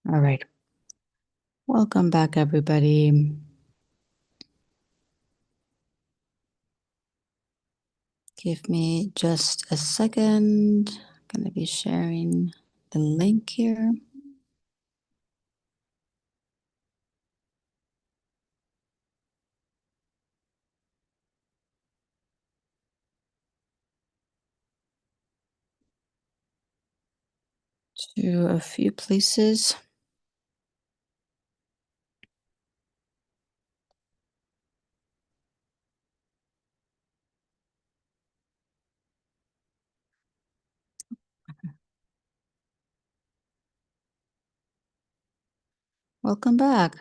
All right. Welcome back, everybody. Give me just a second. I'm going to be sharing the link here. To a few places. Welcome back.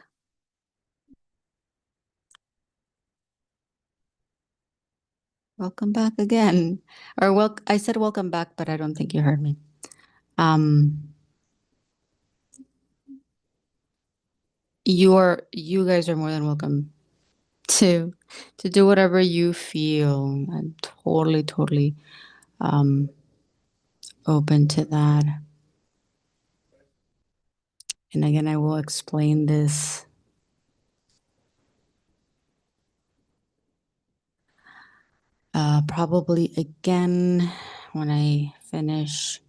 Welcome back again. Or I said welcome back, but I don't think you heard me. You guys are more than welcome to do whatever you feel. I'm totally open to that. And again, I will explain this probably again when I finish.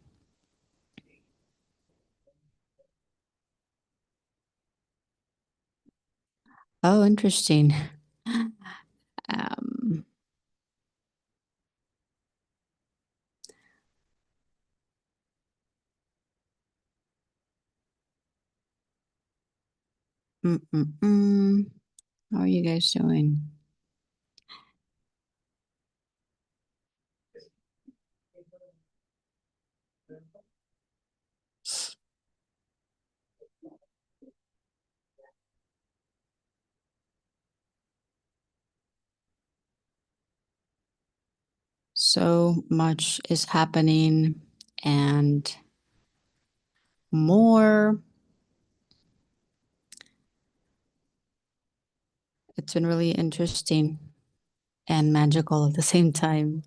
Oh, interesting. Um, How are you guys doing? So much is happening and more. It's been really interesting and magical at the same time.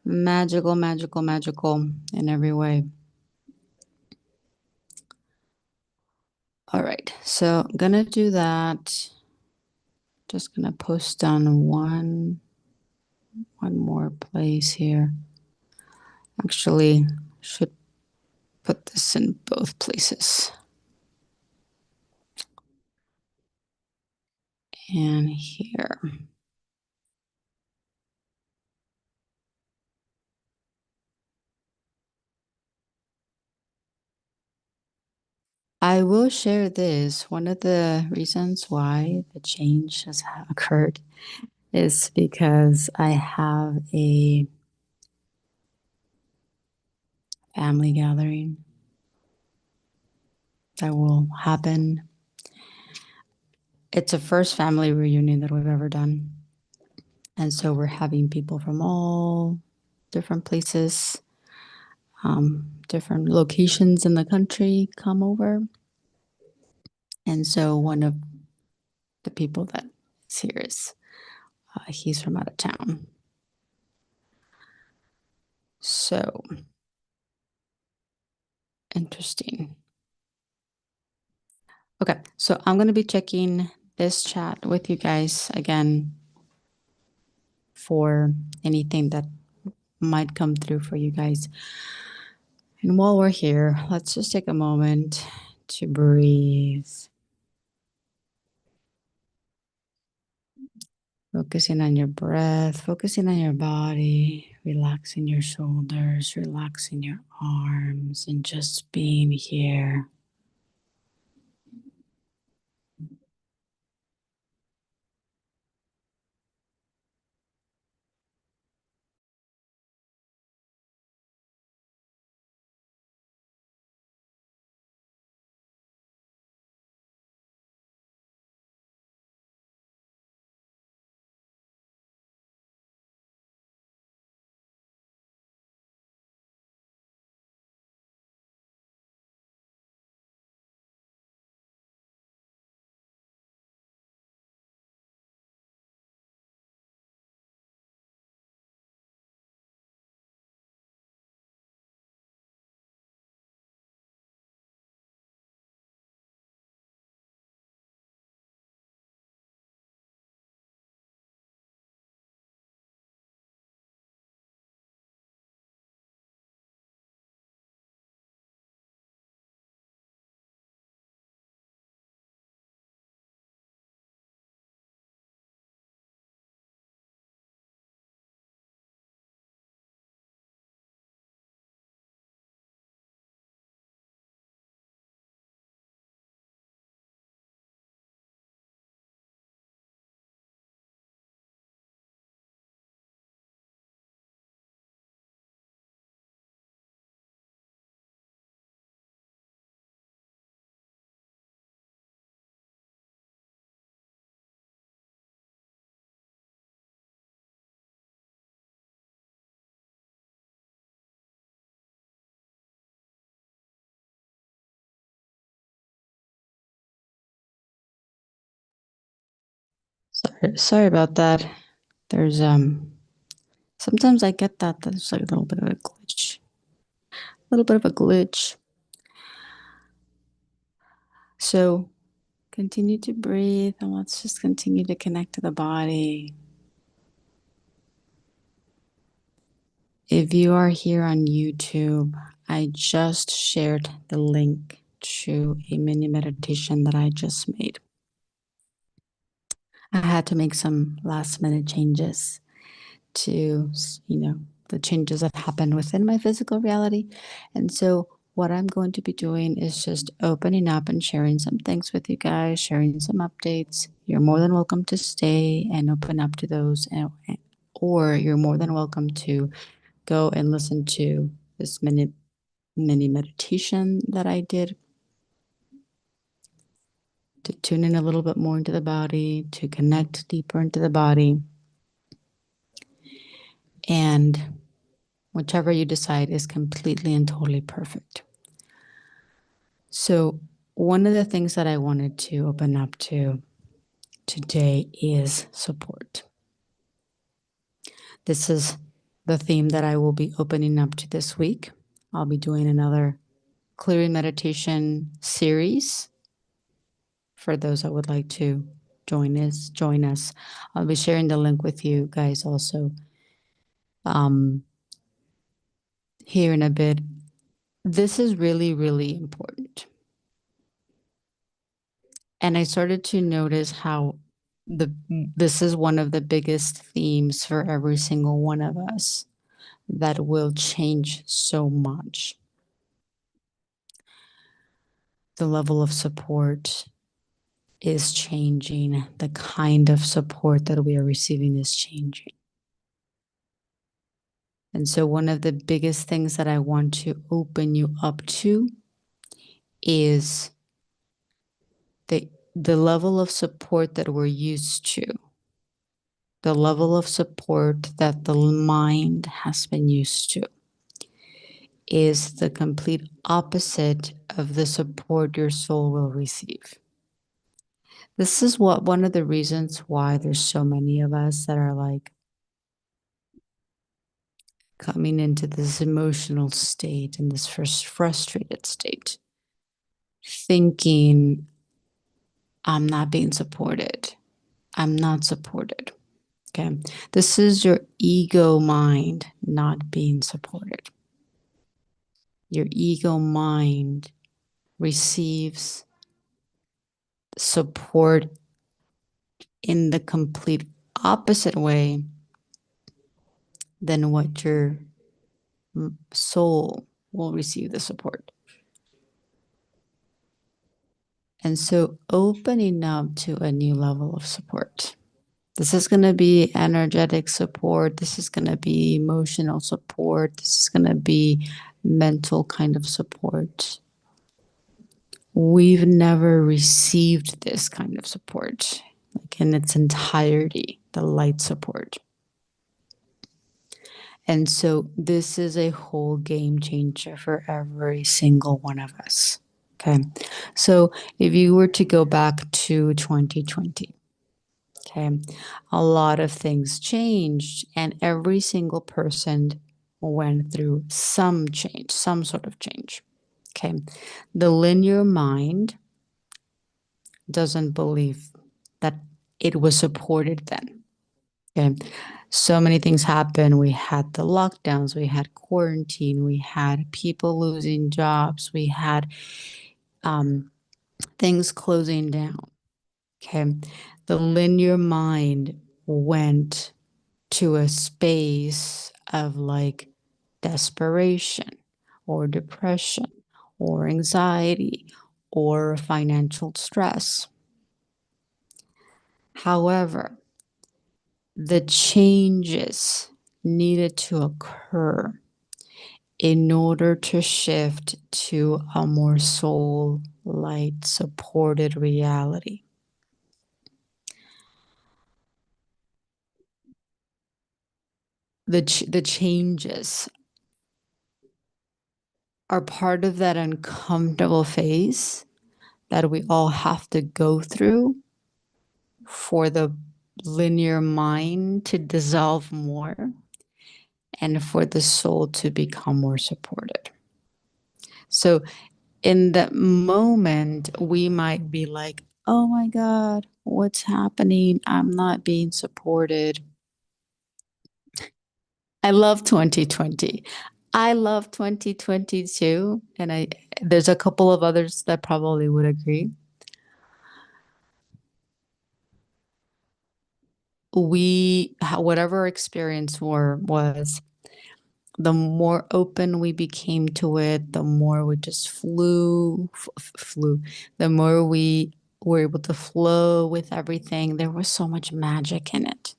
Magical in every way. All right, so I'm gonna do that. Just gonna post on one more place here. Actually, should put this in both places. And here. I will share this. One of the reasons why the change has occurred is because I have a family gathering that will happen. It's a first family reunion that we've ever done. And so we're having people from all different places, different locations in the country come over. And so one of the people that is here is he's from out of town. So interesting. Okay, so I'm going to be checking this chat with you guys again for anything that might come through for you guys. And while we're here, let's just take a moment to breathe. Focusing on your breath, focusing on your body, relaxing your shoulders, relaxing your arms, and just being here. Sorry about that. There's sometimes I get that there's like a little bit of a glitch. A little bit of a glitch. So continue to breathe and let's just continue to connect to the body. If you are here on YouTube, I just shared the link to a mini meditation that I just made. I had to make some last minute changes to, the changes that happened within my physical reality. And so what I'm going to be doing is just opening up and sharing some things with you guys, sharing some updates. You're more than welcome to stay and open up to those, or you're more than welcome to go and listen to this mini meditation that I did to tune in a little bit more into the body, to connect deeper into the body. And whichever you decide is completely and totally perfect. So, one of the things that I wanted to open up to today is support. This is the theme that I will be opening up to this week. I'll be doing another clearing meditation series for those that would like to join us. I'll be sharing the link with you guys also here in a bit. This is really, really important. And I started to notice how this is one of the biggest themes for every single one of us that will change so much. The level of support is changing. The kind of support that we are receiving is changing. And so one of the biggest things that I want to open you up to is the level of support that we're used to, the level of support that the mind has been used to is the complete opposite of the support your soul will receive. This is one of the reasons why there's so many of us that are like coming into this emotional state and this first frustrated state, thinking, I'm not being supported. I'm not supported. Okay. This is your ego mind not being supported. Your ego mind receives support in the complete opposite way than what your soul will receive the support. And so opening up to a new level of support. This is going to be energetic support. This is going to be emotional support. This is going to be mental kind of support. We've never received this kind of support, like in its entirety, the light support. And so this is a whole game changer for every single one of us. Okay. So if you were to go back to 2020, okay, a lot of things changed and every single person went through some change, some sort of change. Okay. The linear mind doesn't believe that it was supported then. Okay. So many things happened. We had the lockdowns, we had quarantine, we had people losing jobs, we had things closing down. Okay. The linear mind went to a space of like desperation or depression or anxiety or financial stress. However, the changes needed to occur in order to shift to a more soul light supported reality. The changes are part of that uncomfortable phase that we all have to go through for the linear mind to dissolve more and for the soul to become more supported. So in that moment, we might be like, oh my God, what's happening? I'm not being supported. I love 2020. I love 2022. And there's a couple of others that probably would agree. Whatever our experience was, the more open we became to it, the more we just flew, the more we were able to flow with everything. There was so much magic in it.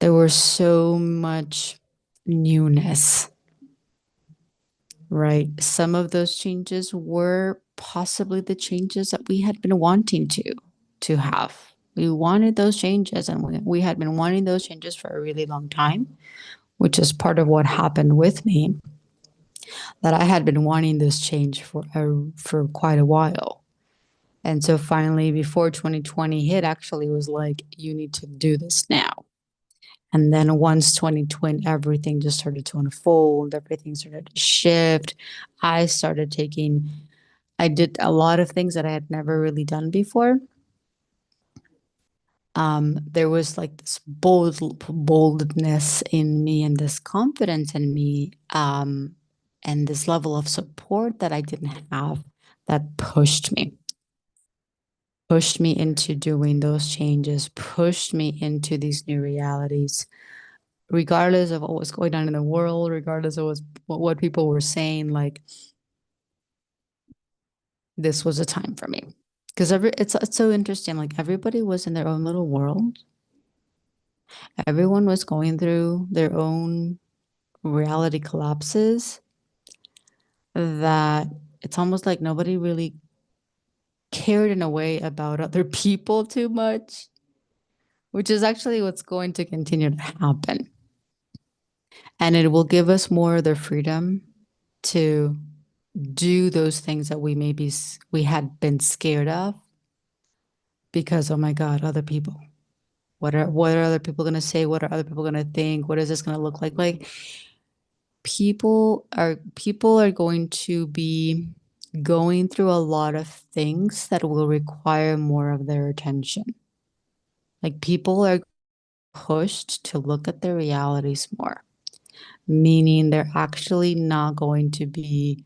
There was so much newness, right? Some of those changes were possibly the changes that we had been wanting to have. We wanted those changes, and we had been wanting those changes for a really long time, which is part of what happened with me, that I had been wanting this change for quite a while. And so finally, before 2020 hit, actually was like, you need to do this now. And then once 2020, everything just started to unfold, everything started to shift. I did a lot of things that I had never really done before. There was like this boldness in me and this confidence in me, and this level of support that I didn't have, that pushed me into doing those changes, pushed me into these new realities, regardless of what was going on in the world, regardless of what people were saying. Like, this was a time for me, because it's so interesting. Like, everybody was in their own little world. Everyone was going through their own reality collapses, that it's almost like nobody really cared in a way about other people too much, which is actually what's going to continue to happen. And it will give us more of the freedom to do those things that we had been scared of, because, oh my God, other people. What are other people going to say? What are other people going to think? What is this going to look like? Like, people are going to be going through a lot of things that will require more of their attention. Like, people are pushed to look at their realities more, meaning they're actually not going to be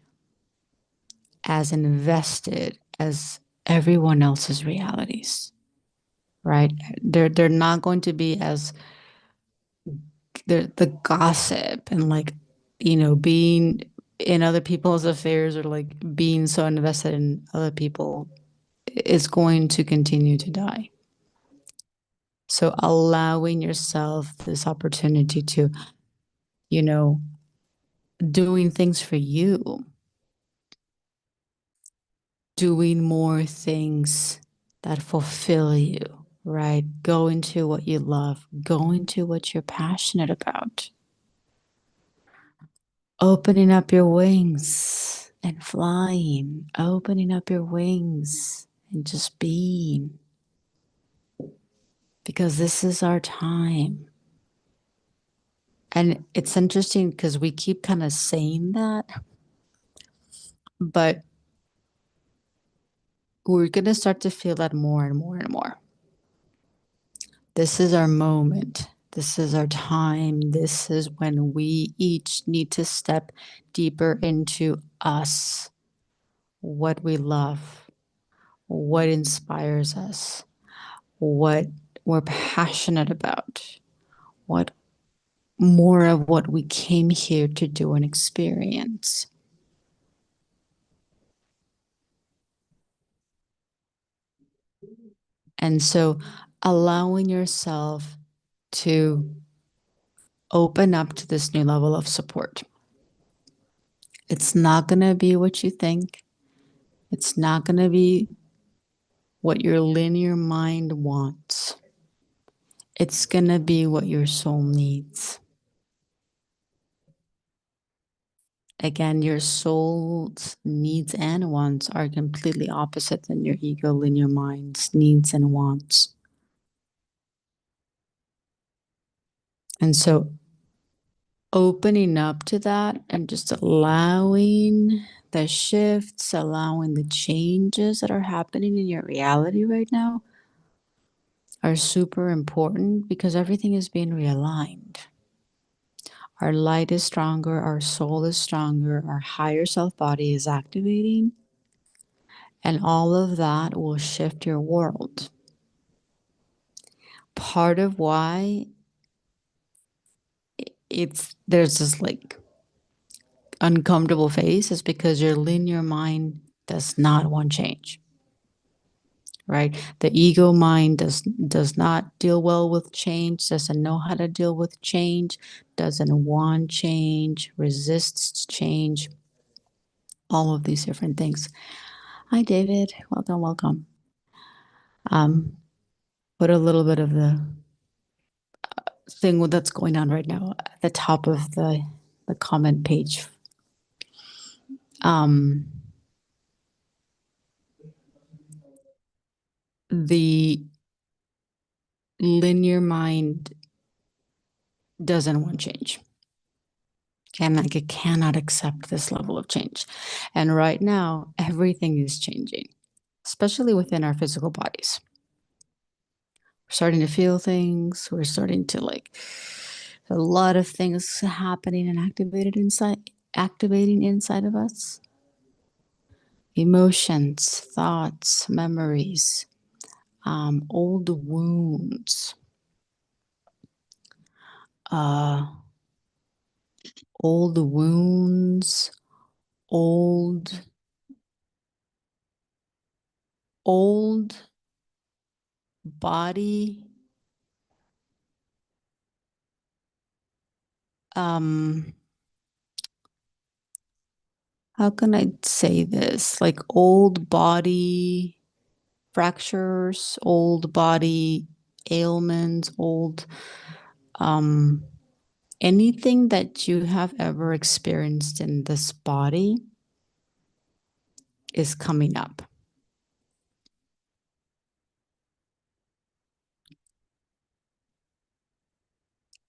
as invested as everyone else's realities, right? They're not going to be as the gossip and, like, being in other people's affairs, or like being so invested in other people, is going to continue to die. So allowing yourself this opportunity to, you know, doing things for you, doing more things that fulfill you, right? Go into what you love, go into what you're passionate about, opening up your wings and flying, opening up your wings and just being, because this is our time. And it's interesting because we keep kind of saying that, but we're going to start to feel that more and more and more. This is our moment. This is our time. This is when we each need to step deeper into us, what we love, what inspires us, what we're passionate about, what more of what we came here to do and experience. And so allowing yourself to open up to this new level of support. It's not going to be what you think. It's not going to be what your linear mind wants. It's going to be what your soul needs. Again, your soul's needs and wants are completely opposite than your ego linear mind's needs and wants. And so opening up to that and just allowing the shifts, allowing the changes that are happening in your reality right now are super important because everything is being realigned. Our light is stronger, our soul is stronger, our higher self body is activating, and all of that will shift your world. Part of why there's this like uncomfortable phase is because your linear mind does not want change, right? The ego mind does not deal well with change, doesn't know how to deal with change, doesn't want change, resists change, all of these different things. Hi, David. Welcome, welcome. Put a little bit of the thing that's going on right now at the top of the comment page. The linear mind doesn't want change. And like it cannot accept this level of change. And right now, everything is changing, especially within our physical bodies. We're starting to feel things. We're starting to like a lot of things happening and activating inside of us. Emotions, thoughts, memories, old wounds, old wounds, old, old body, how can I say this? Like old body fractures, old body ailments, old anything that you have ever experienced in this body is coming up.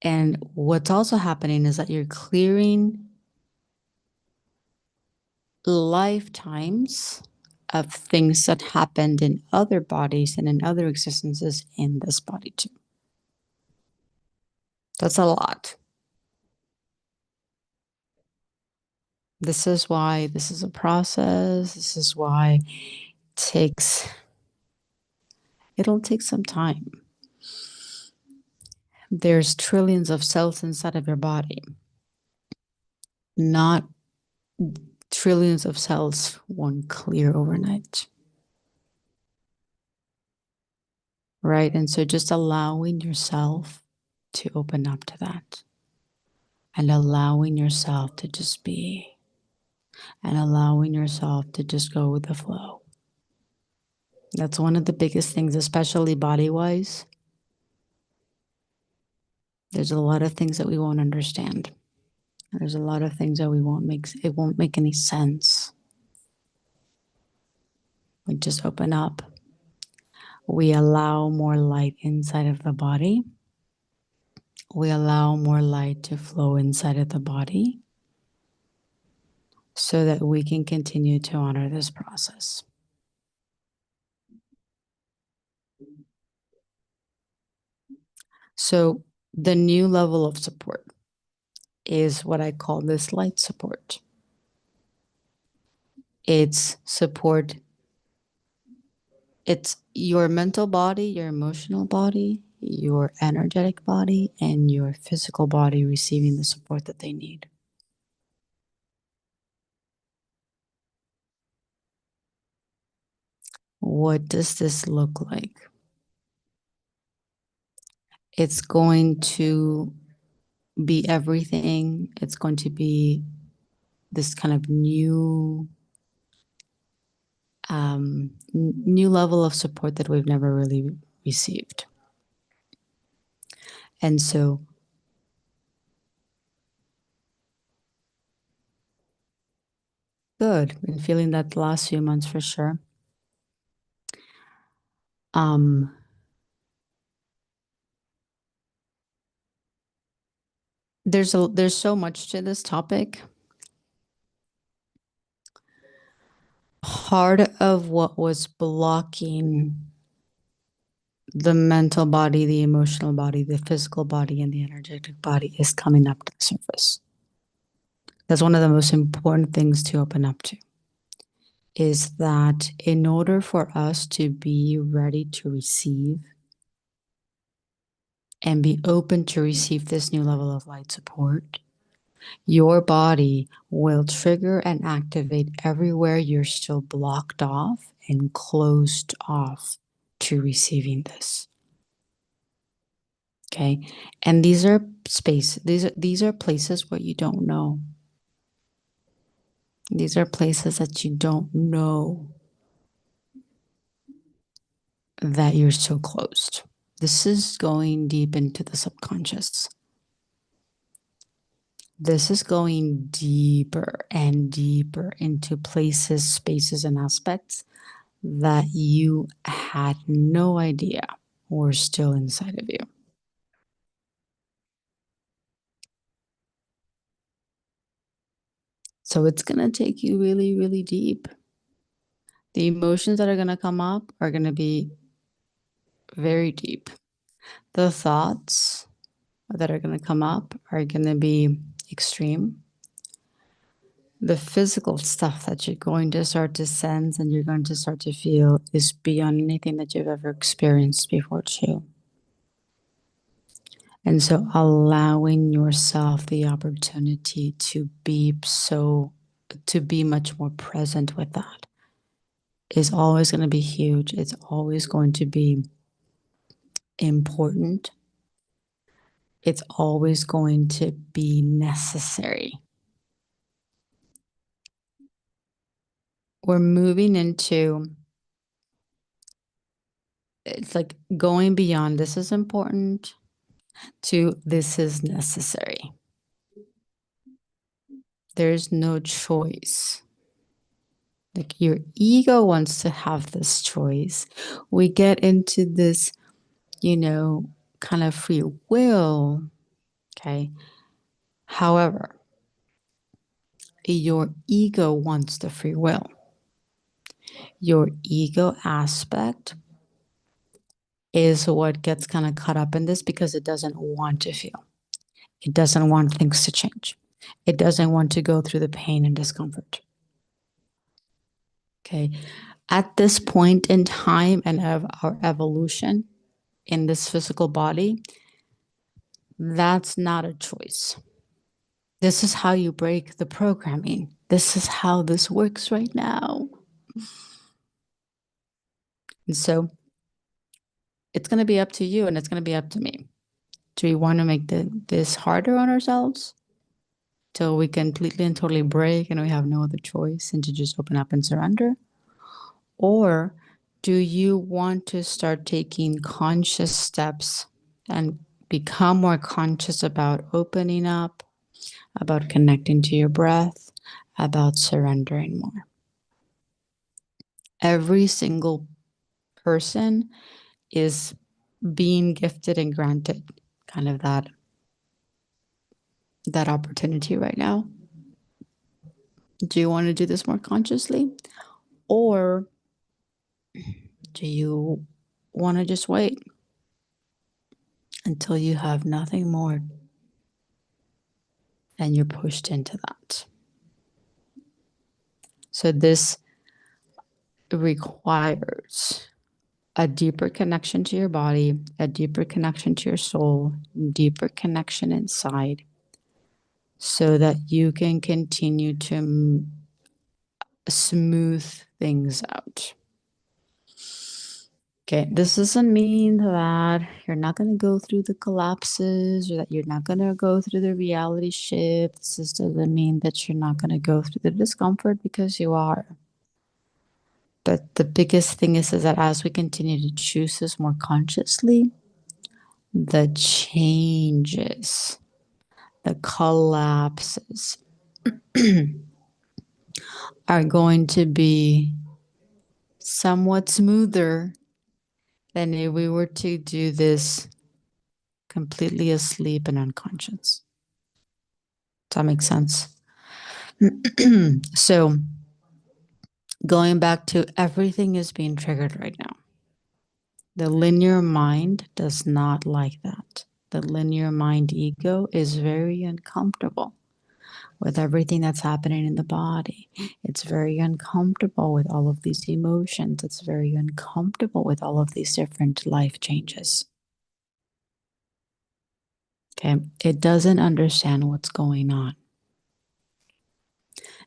And what's also happening is that you're clearing lifetimes of things that happened in other bodies and in other existences in this body too. That's a lot. This is why this is a process. This is why it'll take some time. There's trillions of cells inside of your body. Not trillions of cells won't clear overnight. Right? And so just allowing yourself to open up to that and allowing yourself to just be and allowing yourself to just go with the flow. That's one of the biggest things, especially body wise. There's a lot of things that we won't understand. There's a lot of things that it won't make any sense. We just open up. We allow more light inside of the body. We allow more light to flow inside of the body so that we can continue to honor this process. So the new level of support is what I call this light support. It's support. It's your mental body, your emotional body, your energetic body, and your physical body receiving the support that they need. What does this look like? It's going to be everything. It's going to be this kind of new level of support that we've never really received. And so good. Been feeling that the last few months for sure. there's so much to this topic. Part of what was blocking the mental body, the emotional body, the physical body, and the energetic body is coming up to the surface. That's one of the most important things to open up to, is that in order for us to be ready to receive and be open to receive this new level of light support, your body will trigger and activate everywhere you're still blocked off and closed off to receiving this. Okay. And these are these are places where you don't know. These are places that you don't know that you're so closed. This is going deep into the subconscious. This is going deeper and deeper into places, spaces, and aspects that you had no idea were still inside of you. So it's going to take you really, really deep. The emotions that are going to come up are going to be very deep. The thoughts that are going to come up are going to be extreme. The physical stuff that you're going to start to sense and you're going to start to feel is beyond anything that you've ever experienced before, too. And so allowing yourself the opportunity to be much more present with that is always going to be huge. It's always going to be important. It's always going to be necessary. We're moving into, it's like going beyond this is important to this is necessary. There's no choice. Like your ego wants to have this choice. We get into this, kind of free will. Okay. However, your ego wants the free will. Your ego aspect is what gets kind of caught up in this because it doesn't want to feel. It doesn't want things to change. It doesn't want to go through the pain and discomfort. Okay. At this point in time and of our evolution in this physical body, that's not a choice. This is how you break the programming. This is how this works right now. And so it's going to be up to you and it's going to be up to me. Do we want to make this harder on ourselves till we completely and totally break and we have no other choice and to just open up and surrender? Or do you want to start taking conscious steps and become more conscious about opening up, about connecting to your breath, about surrendering more? Every single person is being gifted and granted kind of that opportunity right now. Do you want to do this more consciously? Or do you want to just wait until you have nothing more and you're pushed into that? So this requires a deeper connection to your body, a deeper connection to your soul, deeper connection inside, so that you can continue to smooth things out. Okay, this doesn't mean that you're not going to go through the collapses or that you're not going to go through the reality shift. This just doesn't mean that you're not going to go through the discomfort, because you are. But the biggest thing is that as we continue to choose this more consciously, the changes, the collapses are going to be somewhat smoother than if we were to do this completely asleep and unconscious. Does that make sense? So going back to everything is being triggered right now. The linear mind does not like that. The linear mind ego is very uncomfortable with everything that's happening in the body. It's very uncomfortable with all of these emotions. It's very uncomfortable with all of these different life changes. Okay. It doesn't understand what's going on.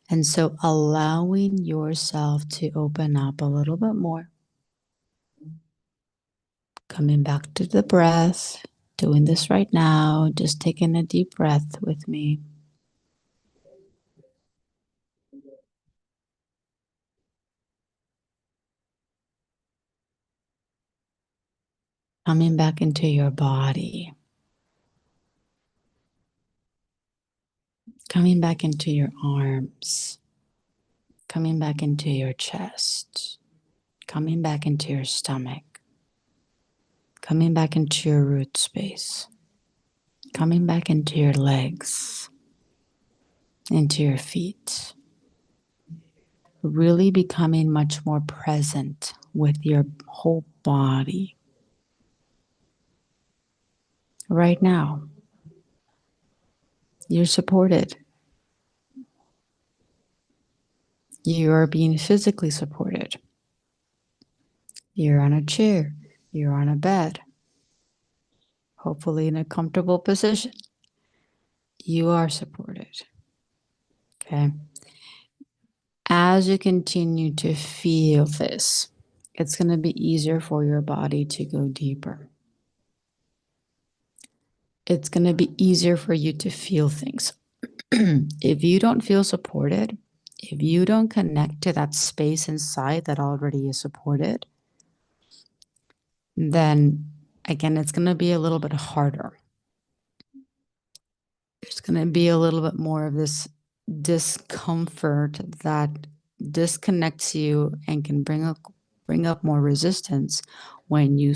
And so allowing yourself to open up a little bit more, coming back to the breath, doing this right now, just taking a deep breath with me. Coming back into your body, coming back into your arms, coming back into your chest, coming back into your stomach, coming back into your root space, coming back into your legs, into your feet. Really becoming much more present with your whole body right now. You're supported. You are being physically supported. You're on a chair. You're on a bed. Hopefully in a comfortable position. You are supported. Okay. As you continue to feel this, it's going to be easier for your body to go deeper. It's going to be easier for you to feel things. If you don't feel supported, if you don't connect to that space inside that already is supported, then again, it's going to be a little bit harder. There's going to be a little bit more of this discomfort that disconnects you and can bring up more resistance when you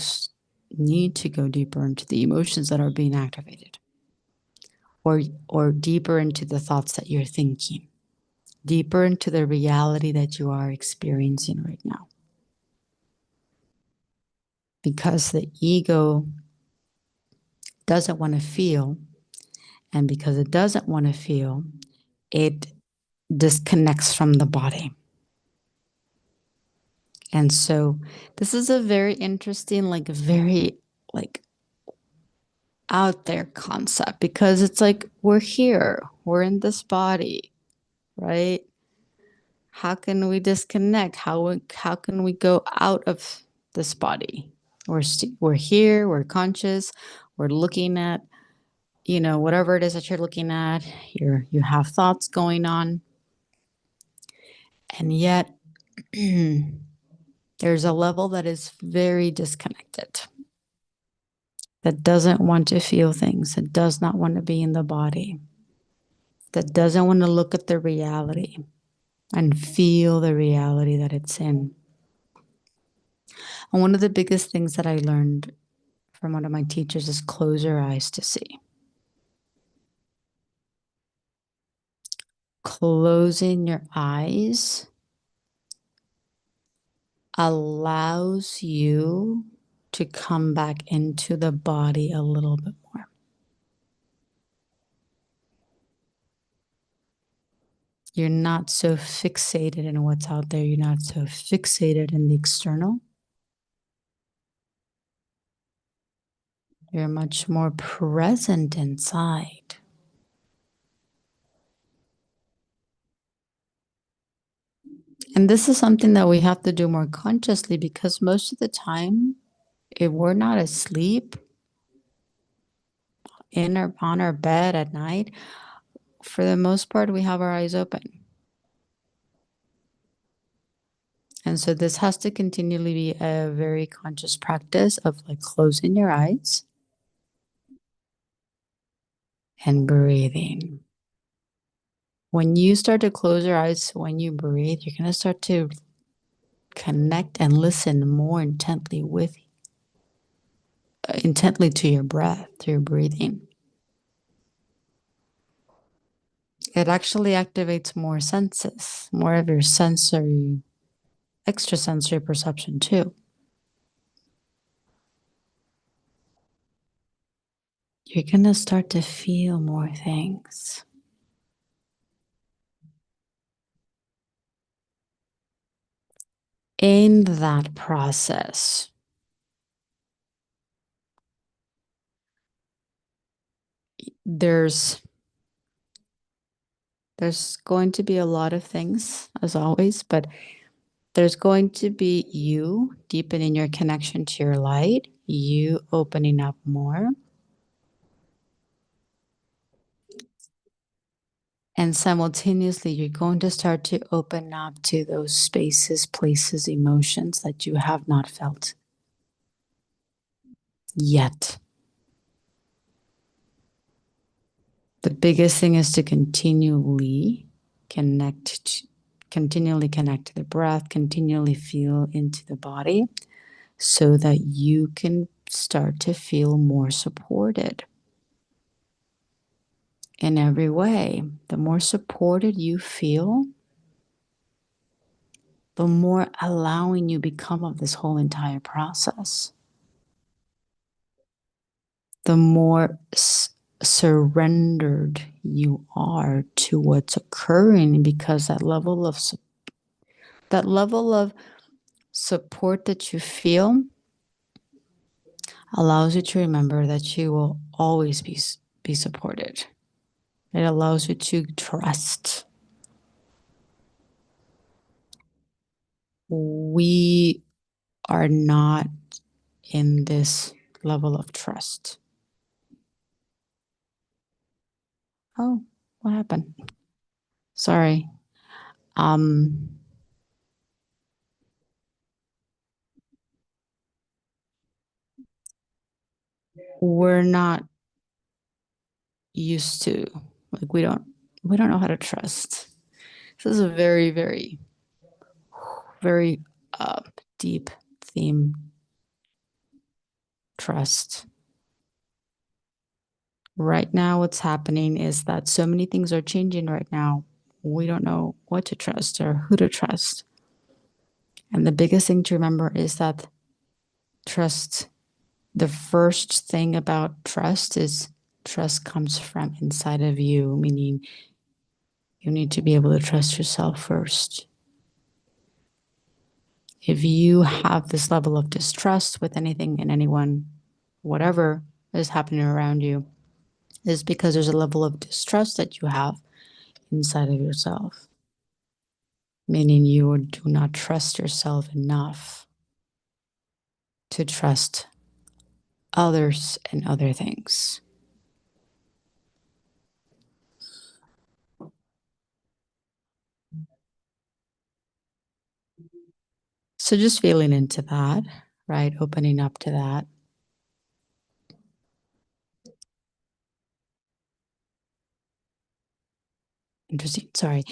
need to go deeper into the emotions that are being activated, or deeper into the thoughts that you're thinking, deeper into the reality that you are experiencing right now. Because the ego doesn't want to feel, and because it doesn't want to feel, it disconnects from the body. And so this is a very interesting, very out there concept, because it's like, we're here, we're in this body, right? How can we disconnect? How can we go out of this body? We're here, we're conscious, we're looking at, whatever it is that you're looking at. You have thoughts going on, and yet there's a level that is very disconnected, that doesn't want to feel things, that does not want to be in the body, that doesn't want to look at the reality and feel the reality that it's in. And one of the biggest things that I learned from one of my teachers is close your eyes to see. Closing your eyes allows you to come back into the body a little bit more. You're not so fixated in what's out there. You're not so fixated in the external. You're much more present inside. And this is something that we have to do more consciously, because most of the time, if we're not asleep on our bed at night, for the most part, we have our eyes open. And so this has to continually be a very conscious practice of closing your eyes and breathing. When you start to close your eyes, when you breathe, you're going to start to connect and listen more intently to your breath, to your breathing. It actually activates more senses, more of your sensory, extrasensory perception too. You're going to start to feel more things. In that process, there's going to be a lot of things, as always, but there's going to be you deepening your connection to your light, you opening up more. And simultaneously, you're going to start to open up to those spaces, places, emotions that you have not felt yet. The biggest thing is to continually connect to the breath, continually feel into the body so that you can start to feel more supported in every way. The more supported you feel, the more allowing you become of this whole entire process. The more surrendered you are to what's occurring, because that level of support that you feel allows you to remember that you will always be supported. It allows you to trust. We are not in this level of trust. Oh, what happened? Sorry. We're not used to, like, we don't know how to trust. This is a very, very, very deep theme. Trust. Right now, what's happening is that so many things are changing right now. We don't know what to trust or who to trust. And the biggest thing to remember is that trust, the first thing about trust is trust comes from inside of you, meaning you need to be able to trust yourself first. If you have this level of distrust with anything and anyone, whatever is happening around you, is because there's a level of distrust that you have inside of yourself, meaning you do not trust yourself enough to trust others and other things. So just feeling into that, right? Opening up to that. Interesting. Sorry.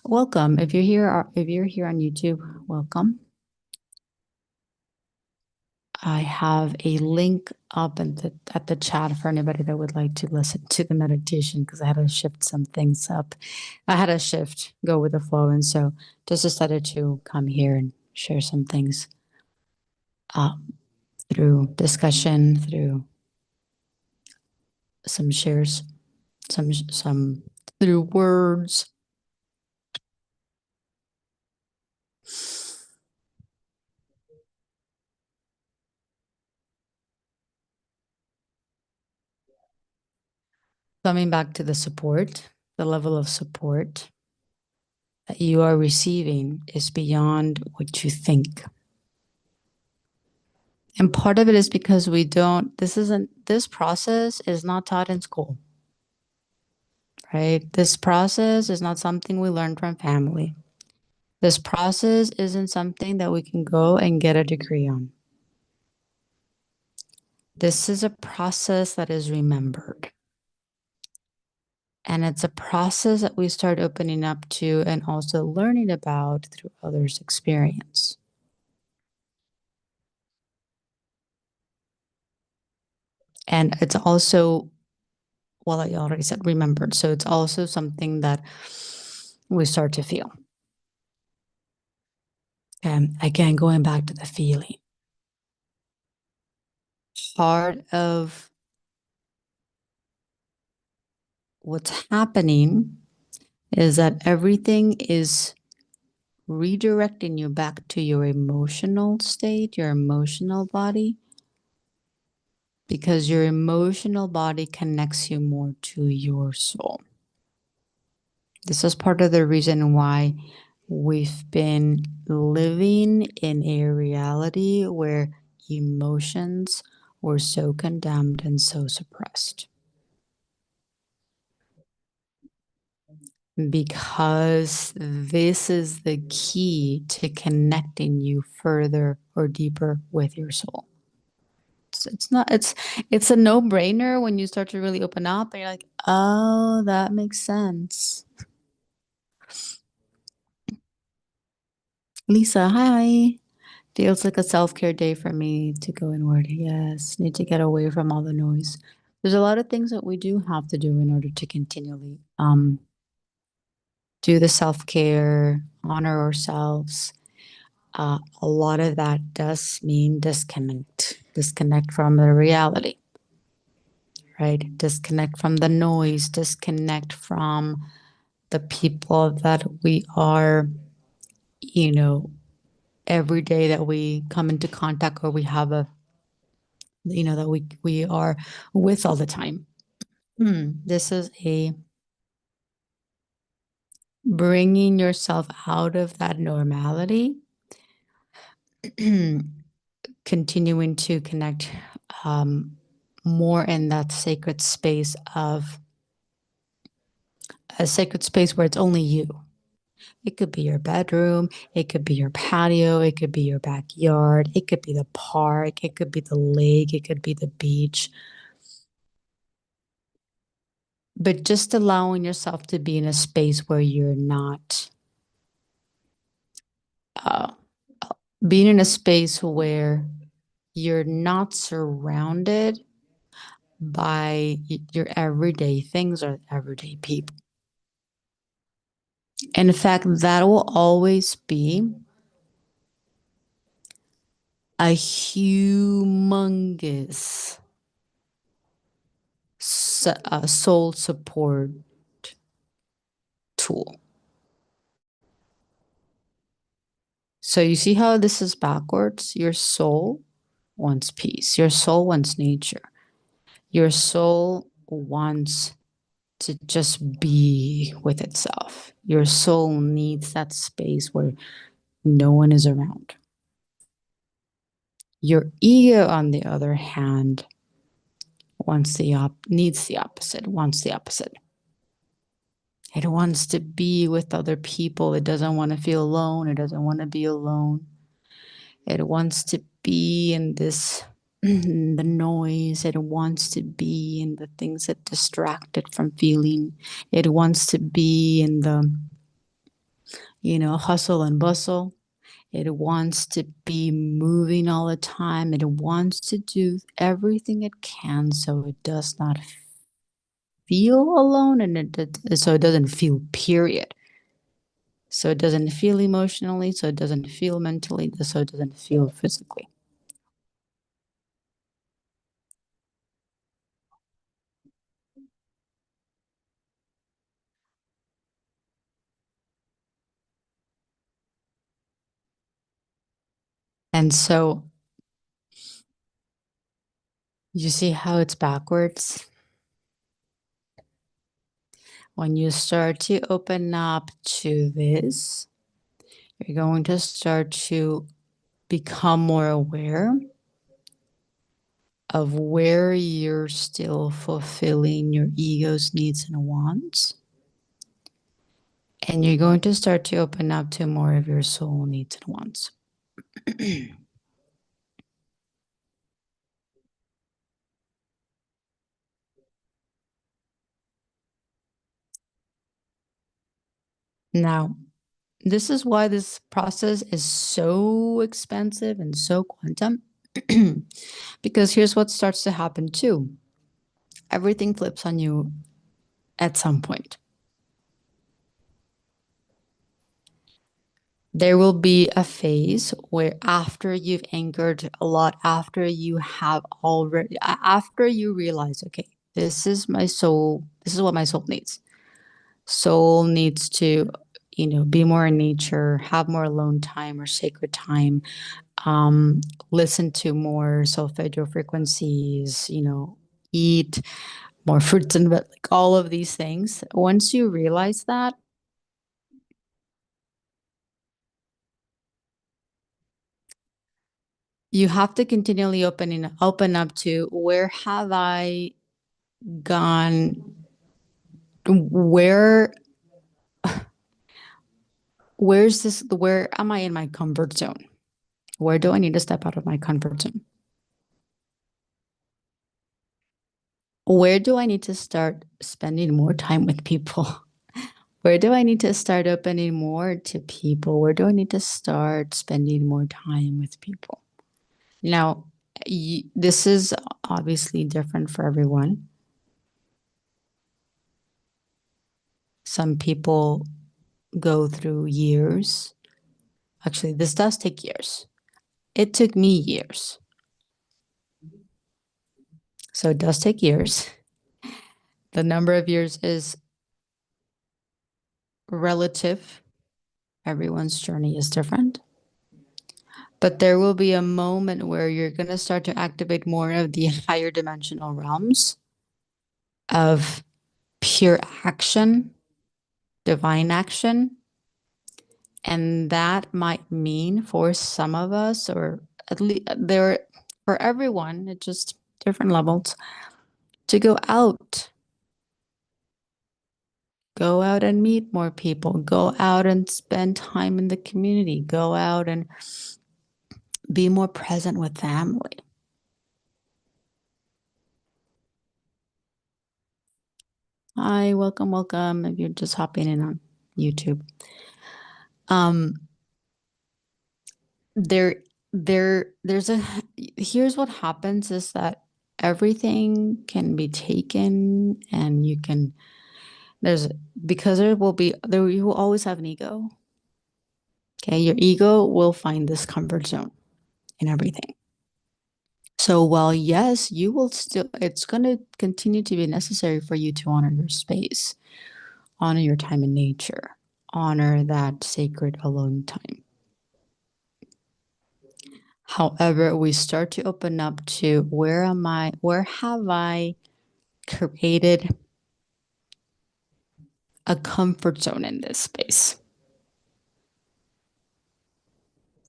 Welcome. If you're here on YouTube, welcome. I have a link up at the chat for anybody that would like to listen to the meditation, because I had to shift some things up. I had to go with the flow, and so just decided to come here and share some things through discussion, through some shares, some through words. Coming back to the support, the level of support that you are receiving is beyond what you think. And part of it is because this process is not taught in school, right? This process is not something we learn from family. This process isn't something that we can go and get a degree on. This is a process that is remembered. And it's a process that we start opening up to and also learning about through others' experience. And it's also well, I already said remembered. So it's also something that we start to feel. And again, going back to the feeling, part of what's happening is that everything is redirecting you back to your emotional state, your emotional body, because your emotional body connects you more to your soul. This is part of the reason why we've been living in a reality where emotions were so condemned and so suppressed. Because this is the key to connecting you further or deeper with your soul. It's not, it's a no-brainer when you start to really open up and you're like, oh, that makes sense. Lisa, hi. Feels like a self-care day for me to go inward. Yes, need to get away from all the noise. There's a lot of things that we do have to do in order to continually do the self-care, honor ourselves. A lot of that does mean disconnect from the reality, right? Disconnect from the noise, disconnect from the people that we are, you know, every day that we come into contact or we have a, that we are with all the time. This is a bringing yourself out of that normality, continuing to connect more in that sacred space of a sacred space where it's only you. It could be your bedroom, it could be your patio, it could be your backyard, it could be the park, it could be the lake, it could be the beach. But just allowing yourself to be in a space where you're not being in a space where you're not surrounded by your everyday things or everyday people. In fact, that will always be a humongous soul support tool. So you see how this is backwards? Your soul wants peace. Your soul wants nature. Your soul wants to just be with itself. Your soul needs that space where no one is around. Your ego, on the other hand, needs the opposite, wants the opposite. It wants to be with other people. It doesn't want to feel alone. It doesn't want to be alone. It wants to be in this, the noise. It wants to be in the things that distract it from feeling. It wants to be in the, hustle and bustle. It wants to be moving all the time. It wants to do everything it can so it does not feel alone so it doesn't feel, period. So it doesn't feel emotionally, so it doesn't feel mentally, so it doesn't feel physically. And so you see how it's backwards? When you start to open up to this, you're going to start to become more aware of where you're still fulfilling your ego's needs and wants. And you're going to start to open up to more of your soul needs and wants. Now, this is why this process is so expensive and so quantum. Because here's what starts to happen too. everything flips on you at some point. There will be a phase where after you've anchored a lot, after you have already, after you realize, okay, this is my soul, this is what my soul needs. Soul needs to, be more in nature, have more alone time or sacred time, listen to more solfeggio frequencies, eat more fruits and like all of these things. Once you realize that, you have to continually open up to where have I gone, where am I in my comfort zone? Where do I need to step out of my comfort zone? Where do I need to start spending more time with people? Where do I need to start opening more to people? Where do I need to start spending more time with people? Now, this is obviously different for everyone. Some people go through years. Actually, this does take years. It took me years. So it does take years. The number of years is relative. Everyone's journey is different. But there will be a moment where you're going to start to activate more of the higher dimensional realms of pure action, divine action. And that might mean for some of us, or at least there for everyone, it's just different levels, to go out. Go out and meet more people. Go out and spend time in the community. Go out and be more present with family. Hi, welcome, welcome. If you're just hopping in on YouTube. Um, there, there's a, here's what happens is that everything can be taken and you can, because you will always have an ego. Okay. Your ego will find this comfort zone in everything. So while yes, you will still, it's going to continue to be necessary for you to honor your space, honor your time in nature, honor that sacred alone time. However, we start to open up to where have I created a comfort zone in this space?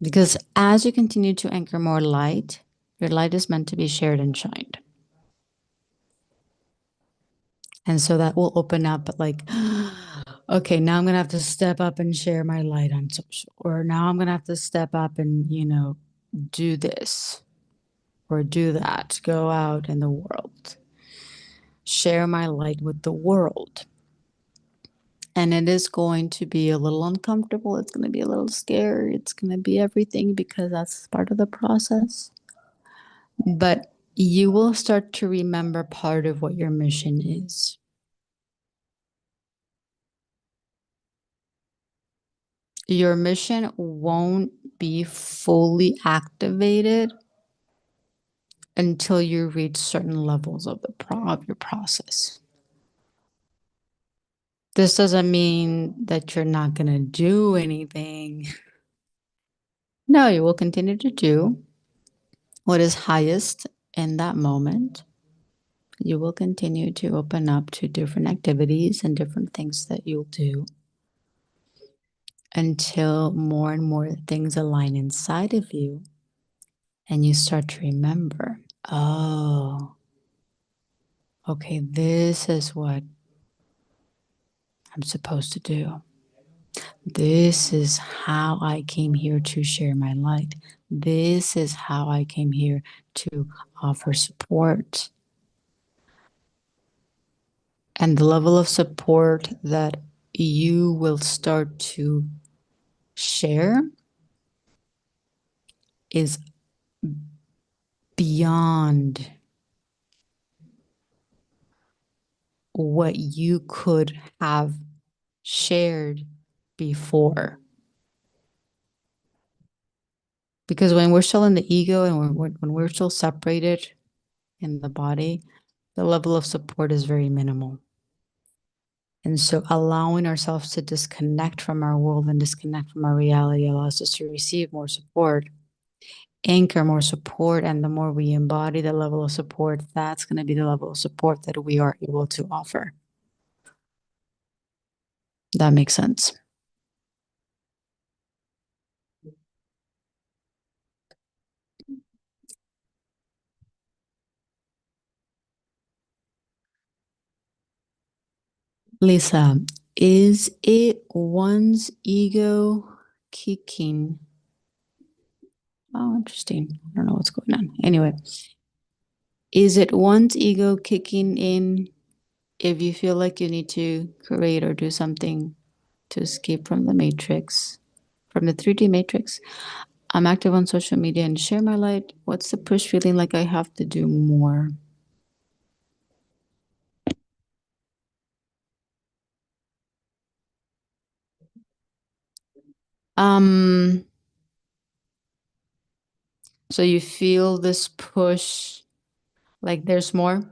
Because as you continue to anchor more light, your light is meant to be shared and shined. And so that will open up like, okay, now I'm going to have to step up and share my light on social. Or now I'm going to have to step up and, do this or do that, go out in the world, share my light with the world. And it is going to be a little uncomfortable. It's going to be a little scary. It's going to be everything because that's part of the process. But you will start to remember part of what your mission is. Your mission won't be fully activated until you reach certain levels of of your process. This doesn't mean that you're not going to do anything. No, you will continue to do what is highest in that moment. You will continue to open up to different activities and different things that you'll do until more and more things align inside of you and you start to remember, oh, okay, this is what I'm supposed to do. This is how I came here to share my light. This is how I came here to offer support. And the level of support that you will start to share is beyond what you could have shared before. Because when we're still in the ego and when we're still separated in the body, the level of support is very minimal. And so allowing ourselves to disconnect from our world and disconnect from our reality allows us to receive more support, anchor more support. And the more we embody the level of support, that's going to be the level of support that we are able to offer. That makes sense. Lisa, is it one's ego kicking? Oh, interesting. I don't know what's going on. Anyway, is it one's ego kicking in if you feel like you need to create or do something to escape from the matrix, from the 3D matrix? I'm active on social media and share my light. What's the push feeling like I have to do more? Um, so you feel this push like there's more?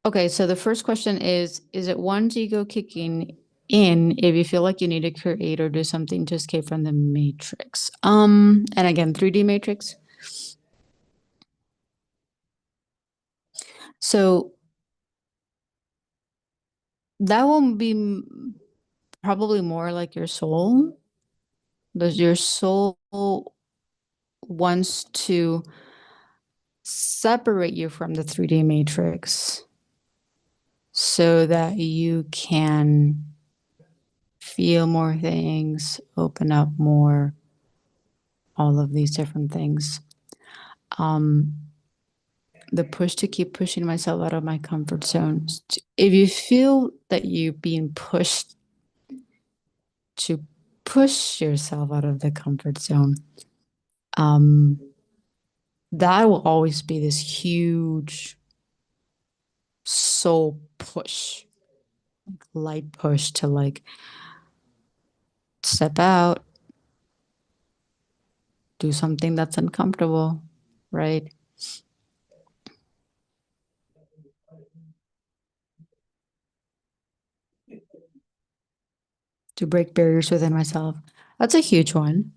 Okay, so the first question is it one's ego kicking in if you feel like you need to create or do something to escape from the matrix? And again, 3D matrix. So that will be probably more like your soul. Does your soul wants to separate you from the 3D matrix so that you can feel more things, open up more, all of these different things. The push to keep pushing myself out of my comfort zone. If you feel that you're being pushed to push yourself out of the comfort zone, that will always be this huge soul push, light push to like step out, do something that's uncomfortable, right? To break barriers within myself. That's a huge one.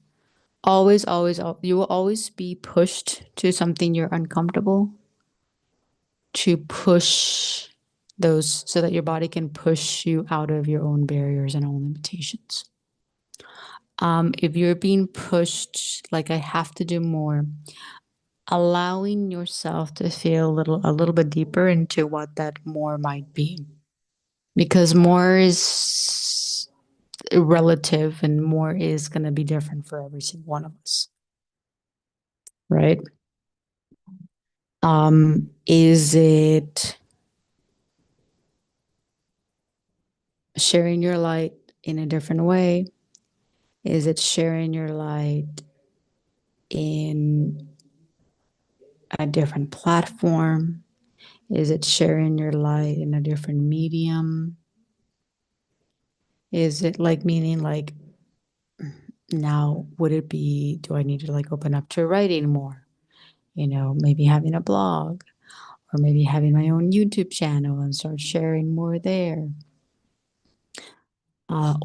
Always, always, you will always be pushed to something you're uncomfortable to push those so that your body can push you out of your own barriers and own limitations. If you're being pushed, like I have to do more, allowing yourself to feel a little bit deeper into what that more might be, because more is relative and more is going to be different for every single one of us, right? Is it sharing your light in a different way? Is it sharing your light in a different platform? Is it sharing your light in a different medium? Is it like meaning like now would it be, do I need to like open up to writing more? You know, maybe having a blog or maybe having my own YouTube channel and start sharing more there.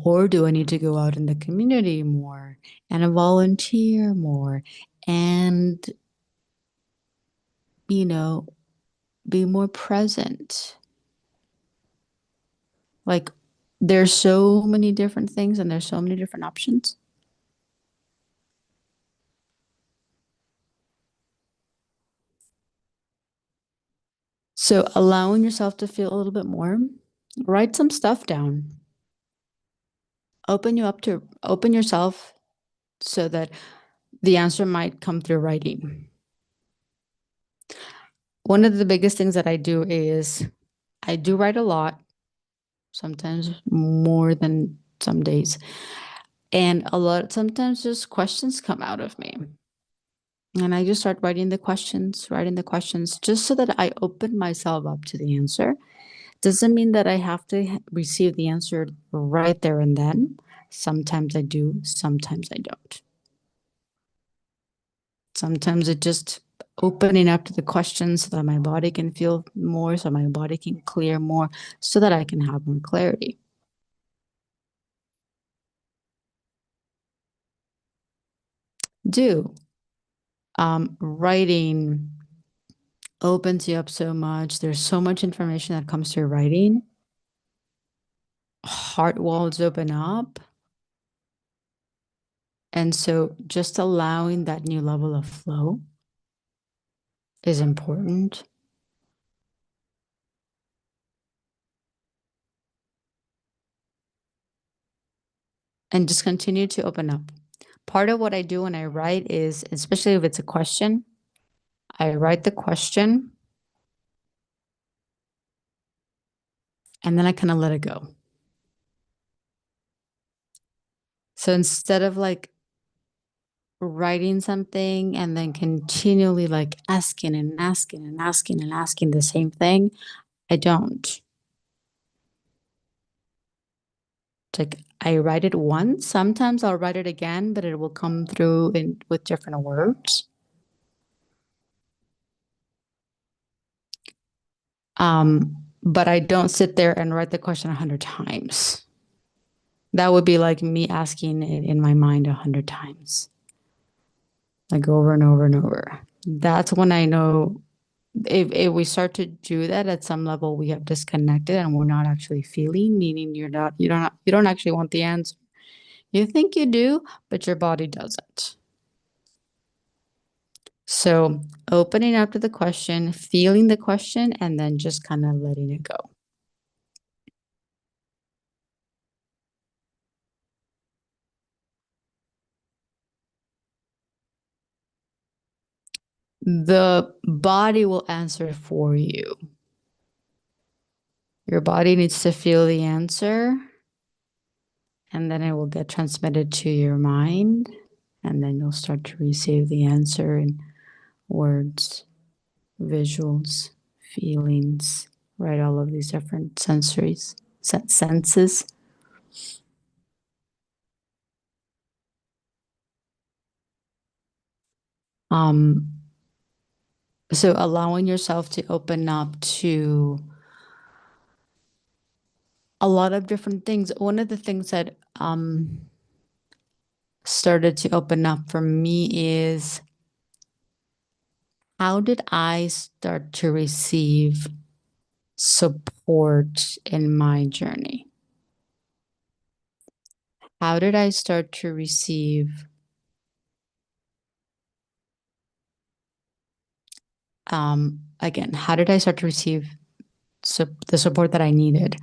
Or do I need to go out in the community more and volunteer more and, you know, be more present? Like, there's so many different things and there's so many different options. So, allowing yourself to feel a little bit more, write some stuff down. Open yourself so that the answer might come through writing. One of the biggest things that I do is I do write a lot, sometimes more than some days. And sometimes just questions come out of me. And I just start writing the questions just so that I open myself up to the answer. Doesn't mean that I have to receive the answer right there and then. Sometimes I do, sometimes I don't. Sometimes it just opening up to the questions so that my body can feel more, so my body can clear more, so that I can have more clarity. Do writing opens you up so much. There's so much information that comes through writing. Heart walls open up. And so just allowing that new level of flow is important. And just continue to open up. Part of what I do when I write is, especially if it's a question, I write the question and then I kind of let it go. So instead of like writing something and then continually like asking and asking and asking and asking the same thing, I don't. It's like I write it once. Sometimes I'll write it again, but it will come through with different words. But I don't sit there and write the question 100 times. That would be like me asking it in my mind 100 times, like over and over and over. That's when I know if we start to do that at some level, we have disconnected and we're not actually feeling, meaning you don't actually want the answer. You think you do, but your body doesn't. So opening up to the question, feeling the question, and then just kind of letting it go. The body will answer for you. Your body needs to feel the answer, and then it will get transmitted to your mind, and then you'll start to receive the answer in words, visuals, feelings, right? All of these different senses. So allowing yourself to open up to a lot of different things. One of the things that started to open up for me is, how did I start to receive support in my journey? How did I start to receive again, how did I start to receive the support that I needed?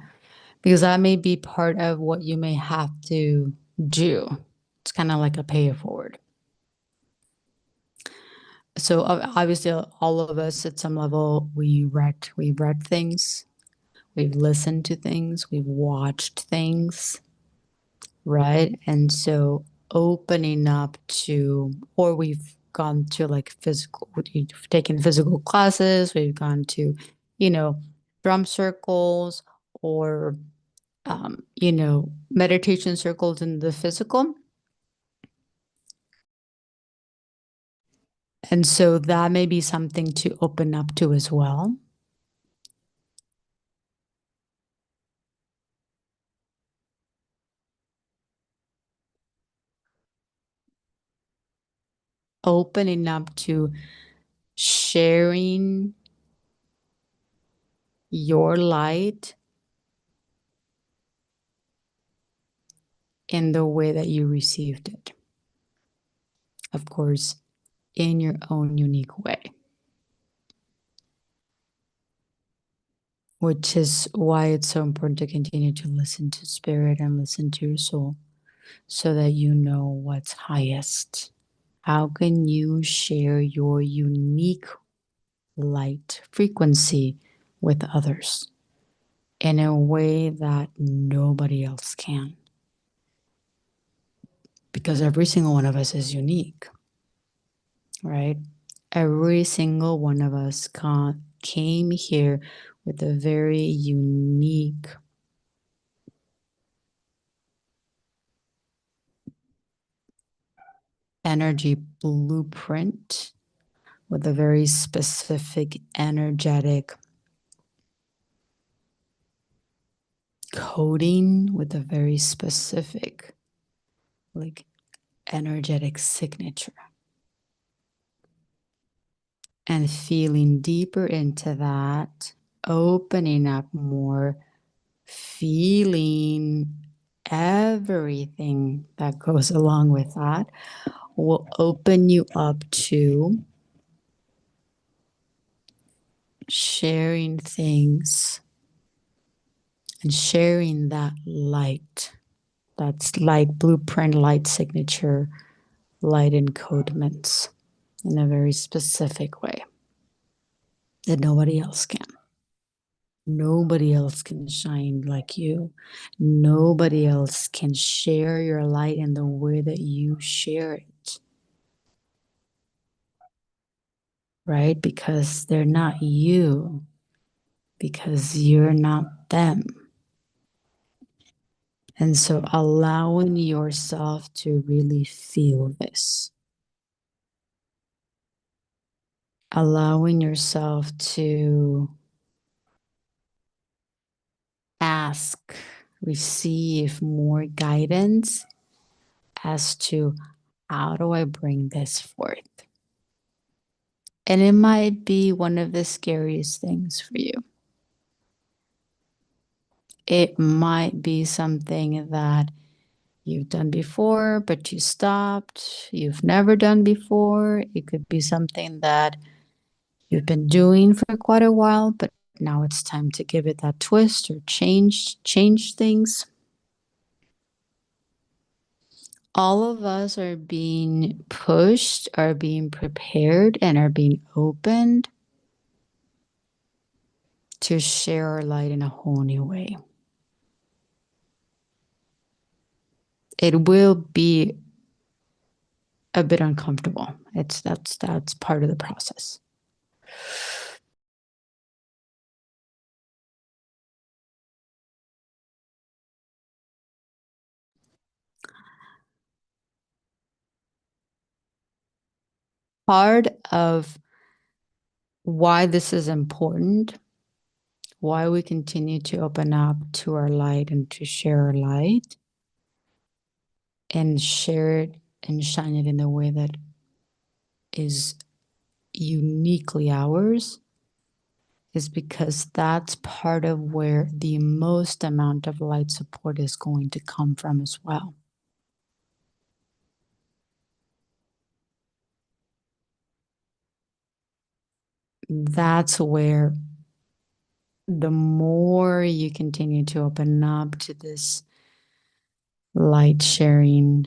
Because that may be part of what you may have to do. It's kind of like a pay it forward. So obviously, all of us at some level, we've read things, we've listened to things, we've watched things, right? And so opening up to, or we've gone to like we've taken physical classes, we've gone to, drum circles or, meditation circles in the physical. And so that may be something to open up to as well. Opening up to sharing your light in the way that you received it. Of course, in your own unique way. Which is why it's so important to continue to listen to spirit and listen to your soul so that you know what's highest. How can you share your unique light frequency with others in a way that nobody else can? because every single one of us is unique, right? Every single one of us came here with a very unique energy blueprint, with a very specific energetic coding, with a very specific, like, energetic signature. And feeling deeper into that, opening up more, feeling everything that goes along with that will open you up to sharing things and sharing that light. That's light blueprint, light signature, light encodements in a very specific way that nobody else can. Nobody else can shine like you. Nobody else can share your light in the way that you share it. Right? Because they're not you. Because you're not them. And so allowing yourself to really feel this. Allowing yourself to ask, receive more guidance as to how do I bring this forth? And it might be one of the scariest things for you. It might be something that you've done before, but you stopped. You've never done before. It could be something that you've been doing for quite a while, but now it's time to give it that twist or change things. All of us are being pushed, are being prepared, and are being opened to share our light in a whole new way. It will be a bit uncomfortable. That's part of the process. Part of why this is important, why we continue to open up to our light and to share our light and share it and shine it in a way that is uniquely ours, is because that's part of where the most amount of light support is going to come from as well. That's where the more you continue to open up to this light sharing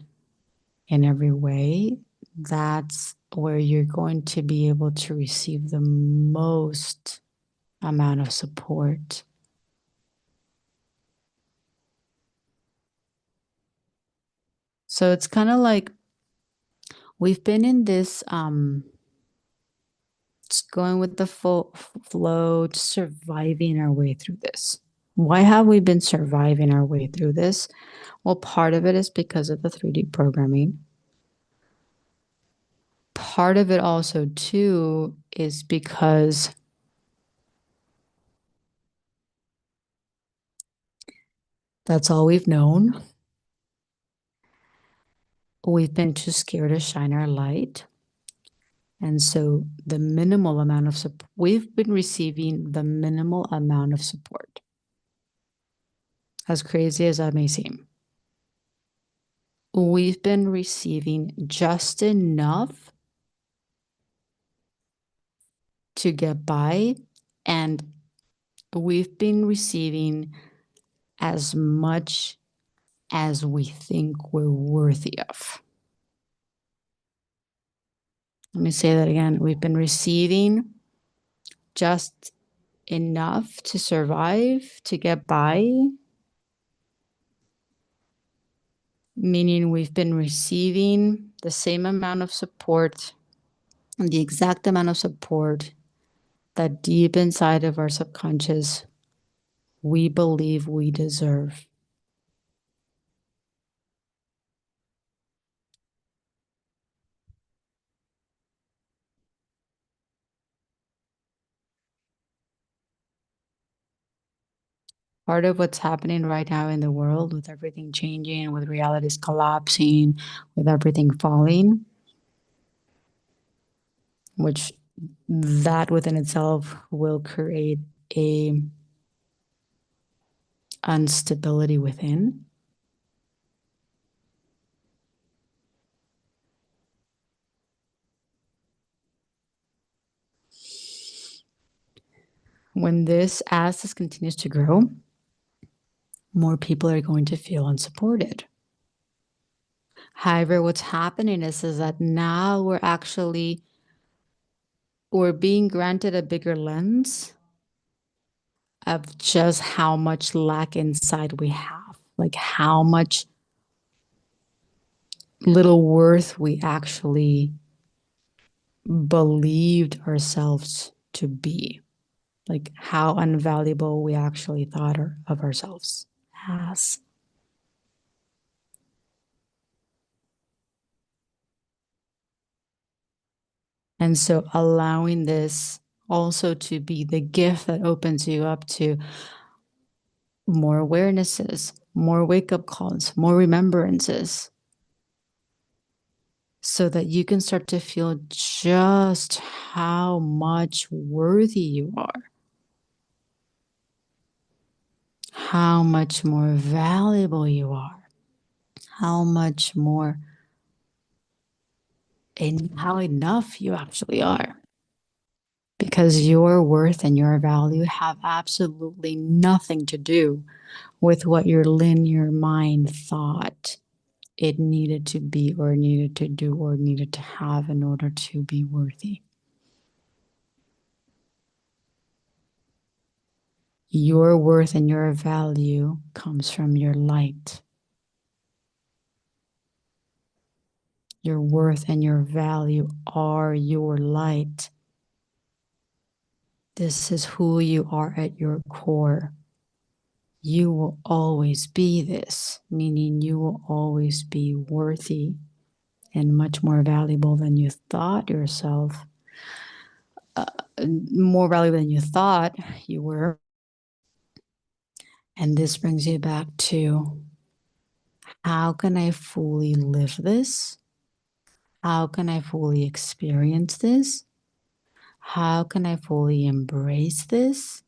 in every way, that's where you're going to be able to receive the most amount of support. So it's kind of like we've been in this just going with the full flow, surviving our way through this. Why have we been surviving our way through this? Well, part of it is because of the 3D programming. Part of it also, too, is because that's all we've known. We've been too scared to shine our light. And so the minimal amount of support, we've been receiving the minimal amount of support. As crazy as that may seem. We've been receiving just enough to get by, and we've been receiving as much as we think we're worthy of. Let me say that again. We've been receiving just enough to survive, to get by, meaning we've been receiving the same amount of support, the exact amount of support that deep inside of our subconscious we believe we deserve. Part of what's happening right now in the world, with everything changing, with realities collapsing, with everything falling, which that within itself will create a instability within. As this continues to grow, more people are going to feel unsupported. However, what's happening is that now we're being granted a bigger lens of just how much lack inside we have, like how much little worth we actually believed ourselves to be, like how invaluable we actually thought of ourselves as. And so allowing this also to be the gift that opens you up to more awarenesses, more wake up calls, more remembrances, so that you can start to feel just how much worthy you are, how much more valuable you are, how much more and how enough you actually are. Because your worth and your value have absolutely nothing to do with what your linear mind thought it needed to be or needed to do or needed to have in order to be worthy. Your worth and your value comes from your light. Your worth and your value are your light. This is who you are at your core. You will always be this, meaning you will always be worthy and much more valuable than you thought yourself, more valuable than you thought you were. And this brings you back to, how can I fully live this? How can I fully experience this? How can I fully embrace this?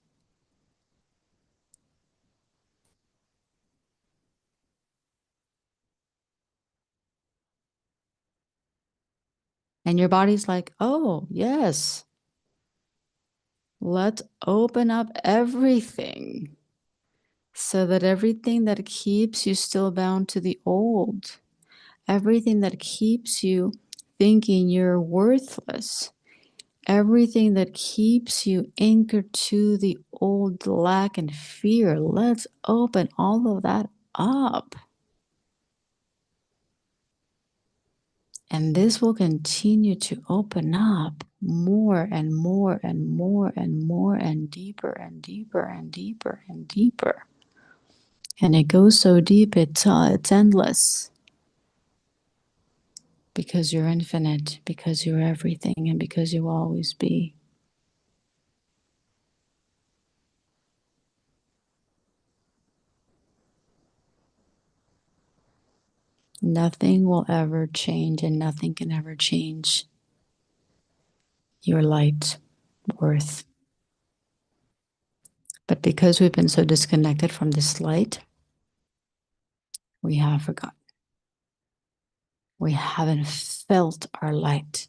And your body's like, oh, yes, let's open up everything so that everything that keeps you still bound to the old, everything that keeps you thinking you're worthless, everything that keeps you anchored to the old lack and fear, let's open all of that up. And this will continue to open up more and more and more and more and deeper and deeper and deeper and deeper. And it goes so deep, it's endless. Because you're infinite, because you're everything, and because you will always be. Nothing will ever change, and nothing can ever change your light worth. But because we've been so disconnected from this light, we have forgotten. We haven't felt our light.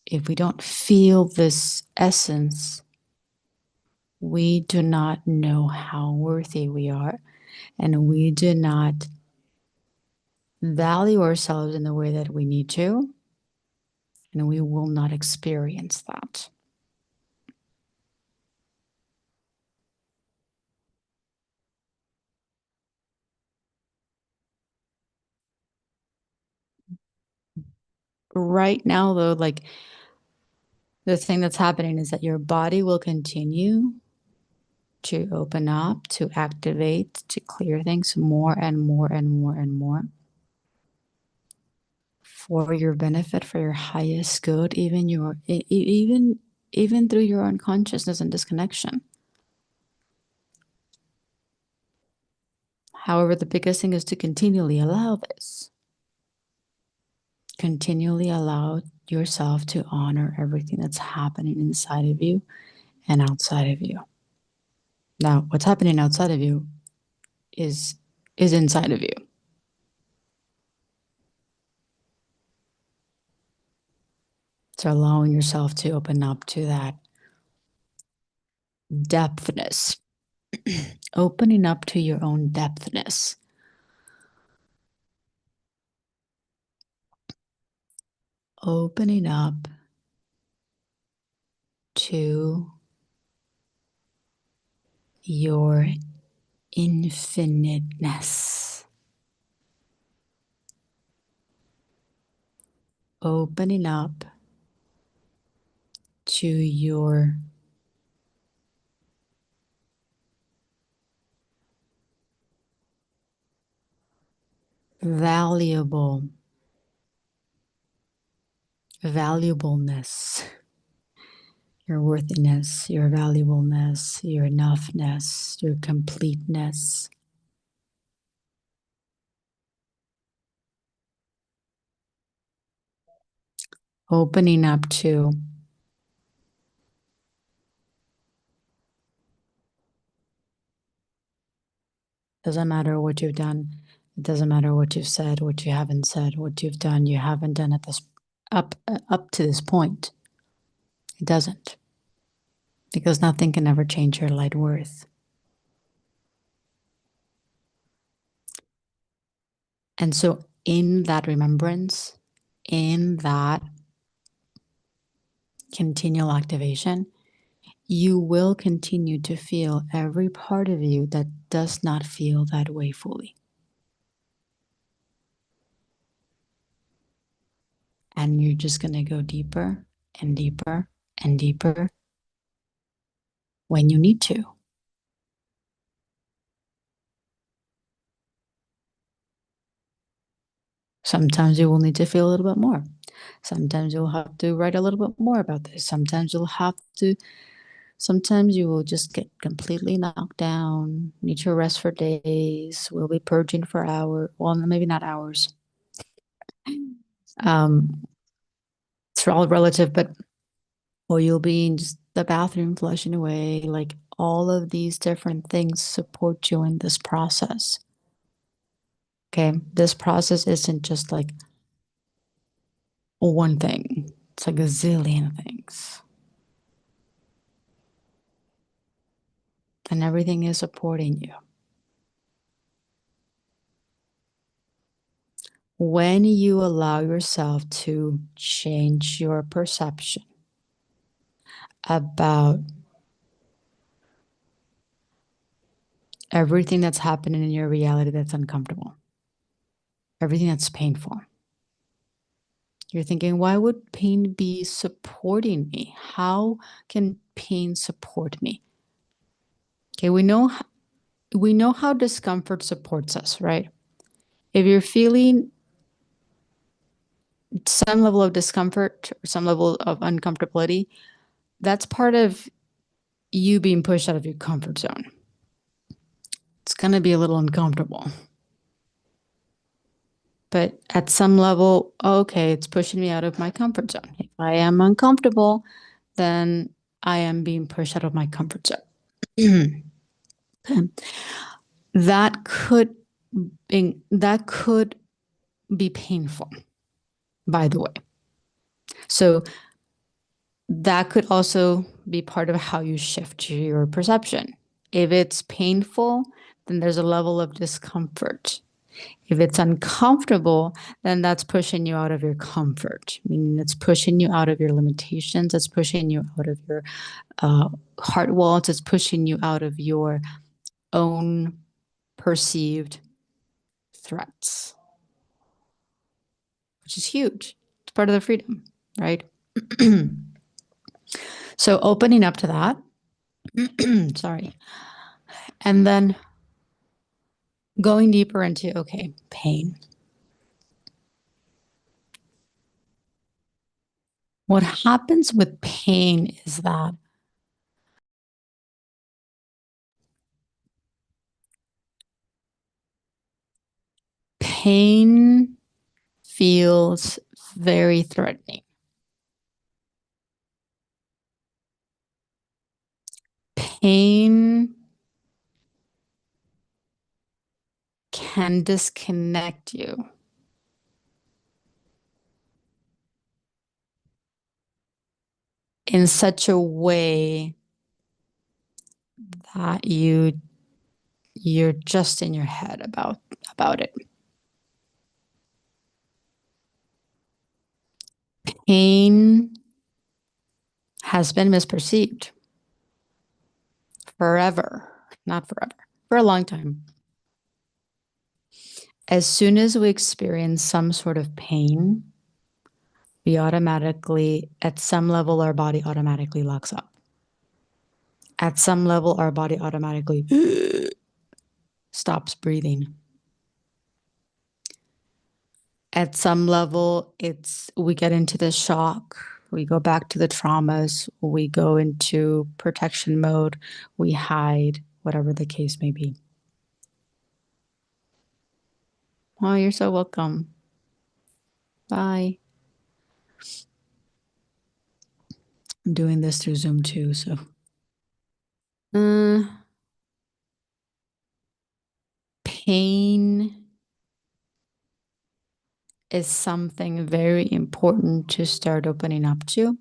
If we don't feel this essence, we do not know how worthy we are, and we do not value ourselves in the way that we need to, and we will not experience that. right now, though, like the thing that's happening is that your body will continue to open up, to activate, to clear things more and more and more and more for your benefit, for your highest good, even even through your unconsciousness and disconnection. However, the biggest thing is to continually allow this. Continually allow yourself to honor everything that's happening inside of you and outside of you. Now, what's happening outside of you is inside of you. So allowing yourself to open up to that depthness, opening up to your own depthness. Opening up to your infiniteness. Opening up to your valuableness, your worthiness, your valuableness, your enoughness, your completeness. Opening up to doesn't matter what you've done. It doesn't matter what you've said, what you haven't said, what you've done, you haven't done at this up to this point. It doesn't. Because nothing can ever change your light worth. And so in that remembrance, in that continual activation, you will continue to feel every part of you that does not feel that way fully. And you're just going to go deeper and deeper and deeper when you need to. Sometimes you will need to feel a little bit more. Sometimes you'll have to write a little bit more about this. Sometimes you will just get completely knocked down, need to rest for days, will be purging for hours. Well, maybe not hours. It's all relative, but or you'll be in just the bathroom flushing away. Like all of these different things support you in this process. Okay. This process isn't just like one thing. It's like a zillion things. And everything is supporting you. When you allow yourself to change your perception about everything that's happening in your reality that's uncomfortable, everything that's painful. You're thinking, why would pain be supporting me? How can pain support me? Okay, we know how discomfort supports us, right? If you're feeling some level of discomfort or some level of uncomfortability, that's part of you being pushed out of your comfort zone. It's going to be a little uncomfortable. But at some level, okay, it's pushing me out of my comfort zone. If I am uncomfortable, then I am being pushed out of my comfort zone. Okay. That could be painful, by the way. So that could also be part of how you shift your perception. If it's painful, then there's a level of discomfort. If it's uncomfortable, then that's pushing you out of your comfort, meaning it's pushing you out of your limitations. It's pushing you out of your heart walls. It's pushing you out of your own perceived threats, which is huge. It's part of the freedom, right? So opening up to that, sorry, and then going deeper into, okay, pain. What happens with pain is that pain feels very threatening. Pain can disconnect you in such a way that you're just in your head about it. Pain has been misperceived forever, not forever, for a long time. As soon as we experience some sort of pain, we automatically, at some level, our body automatically locks up. At some level, our body automatically stops breathing. At some level, we get into the shock. We go back to the traumas. We go into protection mode. We hide, whatever the case may be. Oh, you're so welcome. Bye. I'm doing this through Zoom too, so. Pain is something very important to start opening up to.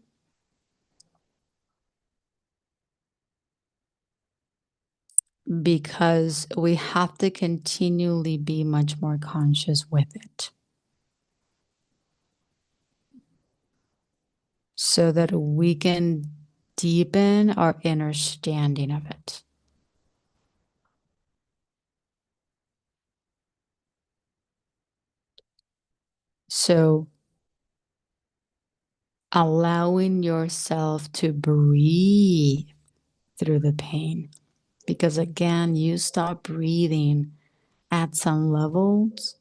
Because we have to continually be much more conscious with it. So that we can deepen our understanding of it. So allowing yourself to breathe through the pain. Because again, you stop breathing at some levels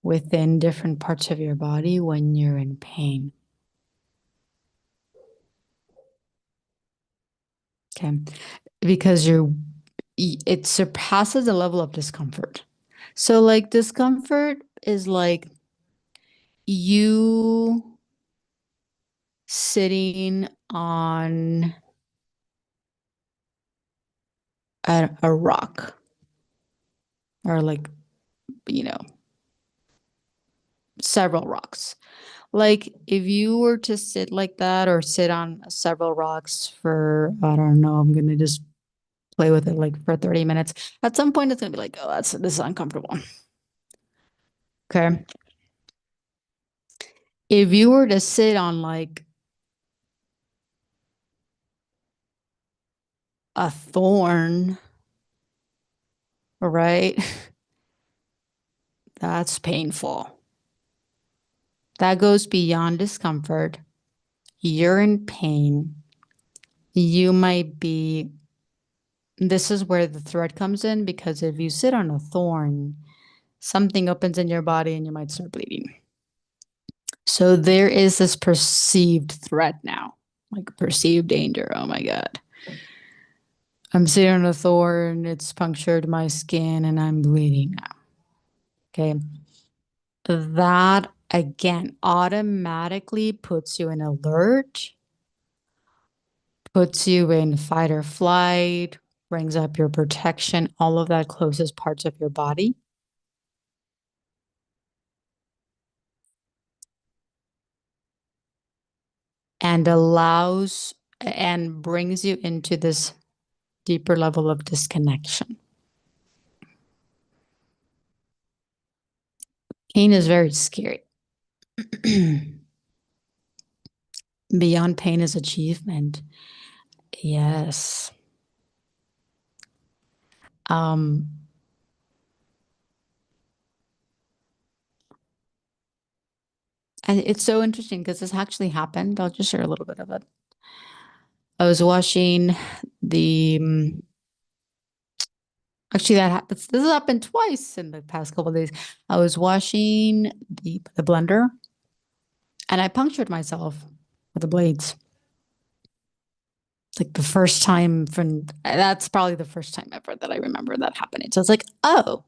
within different parts of your body when you're in pain. Okay. Because it surpasses the level of discomfort. So like discomfort is like you sitting on a rock or like, several rocks. Like if you were to sit like that or sit on several rocks for, I don't know, I'm going to just play with it like for 30 minutes. At some point it's going to be like, oh, this is uncomfortable. Okay. If you were to sit on like a thorn, right? That's painful. That goes beyond discomfort. You're in pain. You might be, this is where the threat comes in, because if you sit on a thorn, something opens in your body and you might start bleeding. So there is this perceived threat now, like perceived danger. Oh my God. I'm sitting on a thorn, it's punctured my skin and I'm bleeding now. Okay. That again automatically puts you in alert, puts you in fight or flight, brings up your protection, all of that closest parts of your body. And allows and brings you into this deeper level of disconnection. Pain is very scary. Beyond pain is achievement. Yes. Um, And it's so interesting because this actually happened. I'll just share a little bit of it. I was washing the actually that happens. This has happened twice in the past couple of days. I was washing the blender and I punctured myself with the blades. It's like the first time from that's probably the first time ever that I remember that happening. So it's like, oh,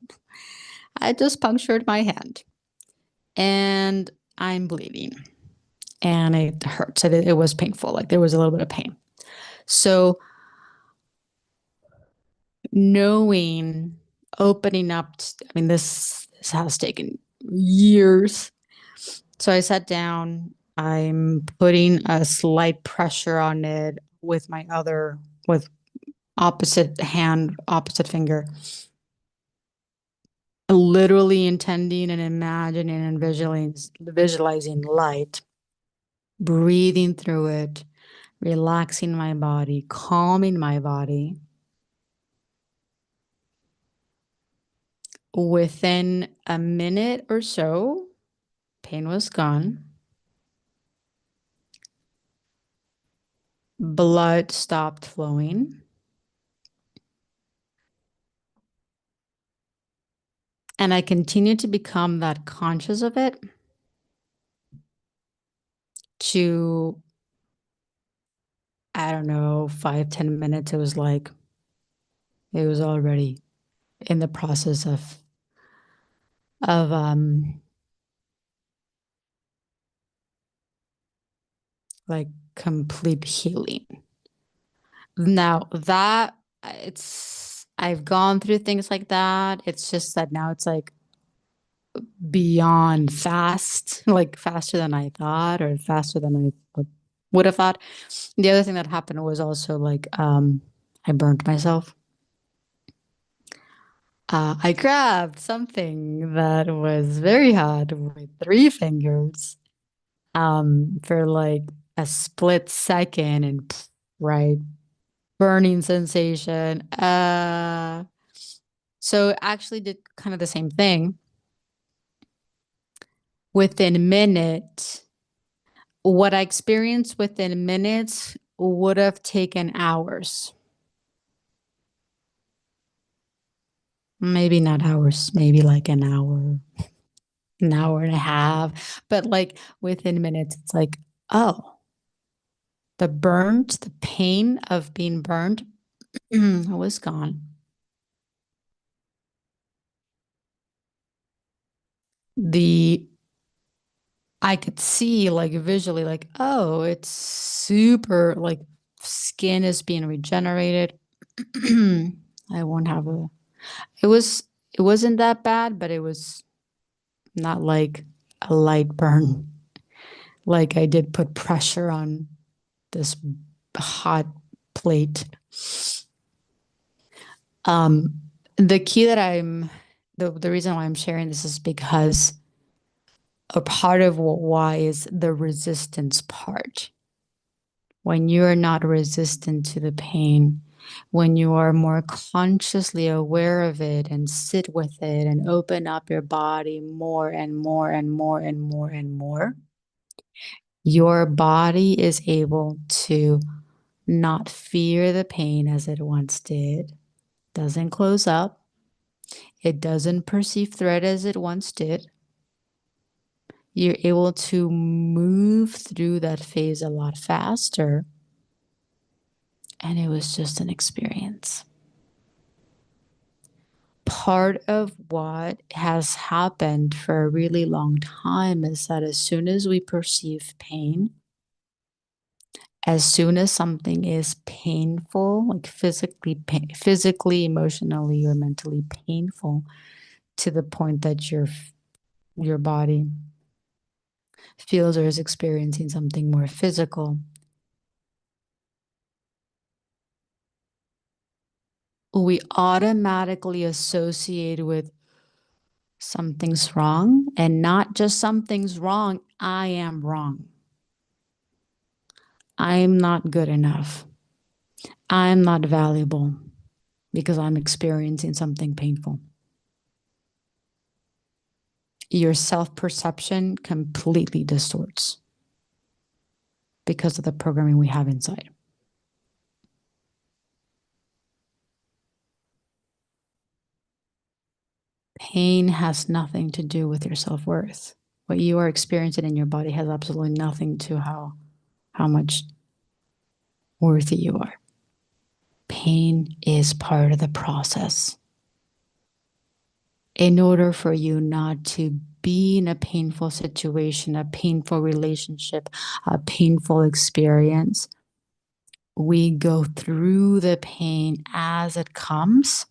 I just punctured my hand and I'm bleeding and it hurts. It was painful. Like there was a little bit of pain. So knowing, opening up, I mean, this has taken years. So I sat down, I'm putting a slight pressure on it with my with opposite hand, opposite finger, literally intending and imagining and visualizing light, breathing through it, relaxing my body, calming my body. Within a minute or so, pain was gone. Blood stopped flowing. And I continued to become that conscious of it to, I don't know, 5-10 minutes. It was like, it was already in the process of like complete healing. Now that I've gone through things like that. It's just that now it's like beyond fast, like faster than I thought or faster than I would have thought. The other thing that happened was also like I burned myself. I grabbed something that was very hot with 3 fingers for like a split second and right, burning sensation. So actually did kind of the same thing. Within a minute, what I experienced within minutes would have taken hours. Maybe not hours, maybe like an hour and a half. But like within minutes, it's like, oh, the pain of being burned was gone. The I could see like visually, like, oh, it's super like skin is being regenerated. I won't have a it was it wasn't that bad, but it was not like a light burn. Like I did put pressure on this hot plate. Um, the key that the reason why I'm sharing this is because a part of why is the resistance part. When you are not resistant to the pain, when you are more consciously aware of it and sit with it and open up your body more and more and more and more and more, your body is able to not fear the pain as it once did, doesn't close up, it doesn't perceive threat as it once did. You're able to move through that phase a lot faster. And it was just an experience. Part of what has happened for a really long time is that as soon as we perceive pain, as soon as something is painful, like physically, emotionally, or mentally painful, to the point that your body feels or is experiencing something more physical, we automatically associate with something's wrong, and not just something's wrong, I am wrong. I'm not good enough. I'm not valuable because I'm experiencing something painful. your self-perception completely distorts because of the programming we have inside. Pain has nothing to do with your self-worth. What you are experiencing in your body has absolutely nothing to how much worthy you are. Pain is part of the process. In order for you not to be in a painful situation, a painful relationship, a painful experience, we go through the pain as it comes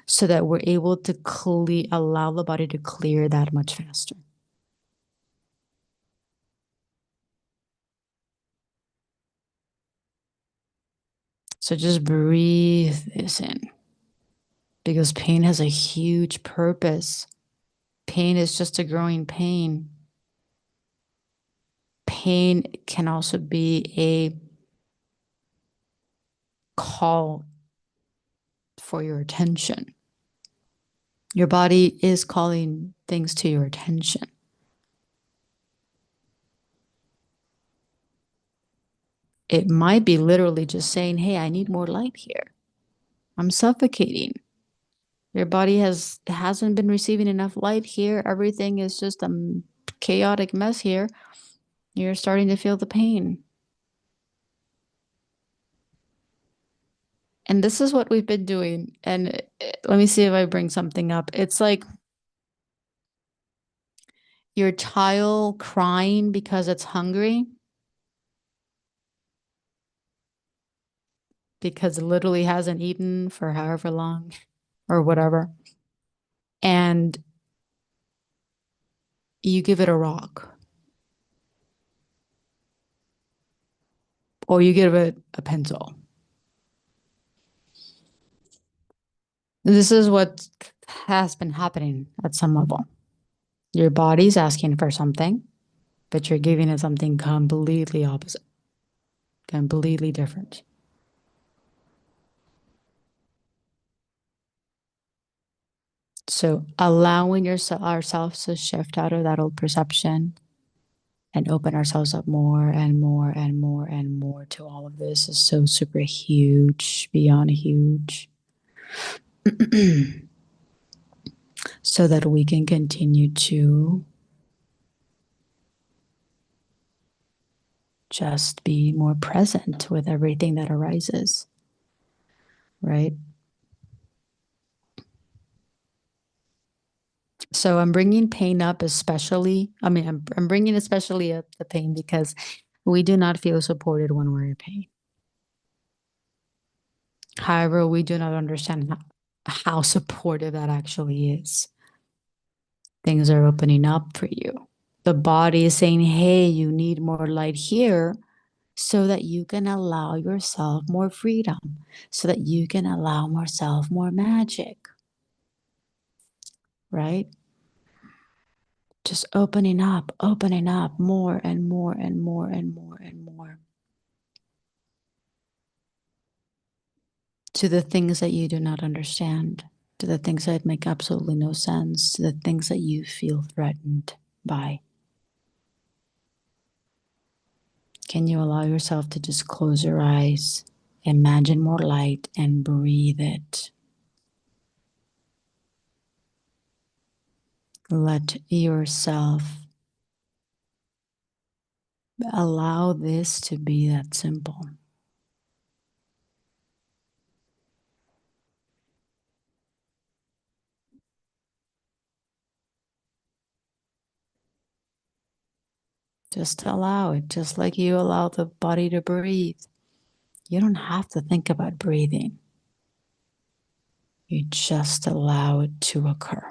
so that we're able to allow the body to clear that much faster. So just breathe this in, because pain has a huge purpose. Pain is just a growing pain. Pain can also be a call for your attention. Your body is calling things to your attention. It might be literally just saying, hey, I need more light here. I'm suffocating. Your body hasn't been receiving enough light here. Everything is just a chaotic mess here. You're starting to feel the pain. And this is what we've been doing. And let me see if I bring something up. It's like your child crying because it's hungry, because it literally hasn't eaten for however long or whatever. And you give it a rock, or you give it a pencil. This is what has been happening at some level. Your body's asking for something, but you're giving it something completely opposite, completely different. So allowing ourselves to shift out of that old perception and open ourselves up more and more and more and more to all of this is so super huge, beyond huge. So that we can continue to just be more present with everything that arises, right? So I'm bringing pain up, especially, I'm bringing especially up the pain because we do not feel supported when we're in pain. However, we do not understand how supportive that actually is. Things are opening up for you. The body is saying, hey, you need more light here so that you can allow yourself more freedom, so that you can allow yourself more magic, right? Just opening up more and more and more and more and more to the things that you do not understand, to the things that make absolutely no sense, to the things that you feel threatened by. Can you allow yourself to just close your eyes, imagine more light, and breathe it? Let yourself allow this to be that simple. Just allow it, just like you allow the body to breathe. You don't have to think about breathing. You just allow it to occur.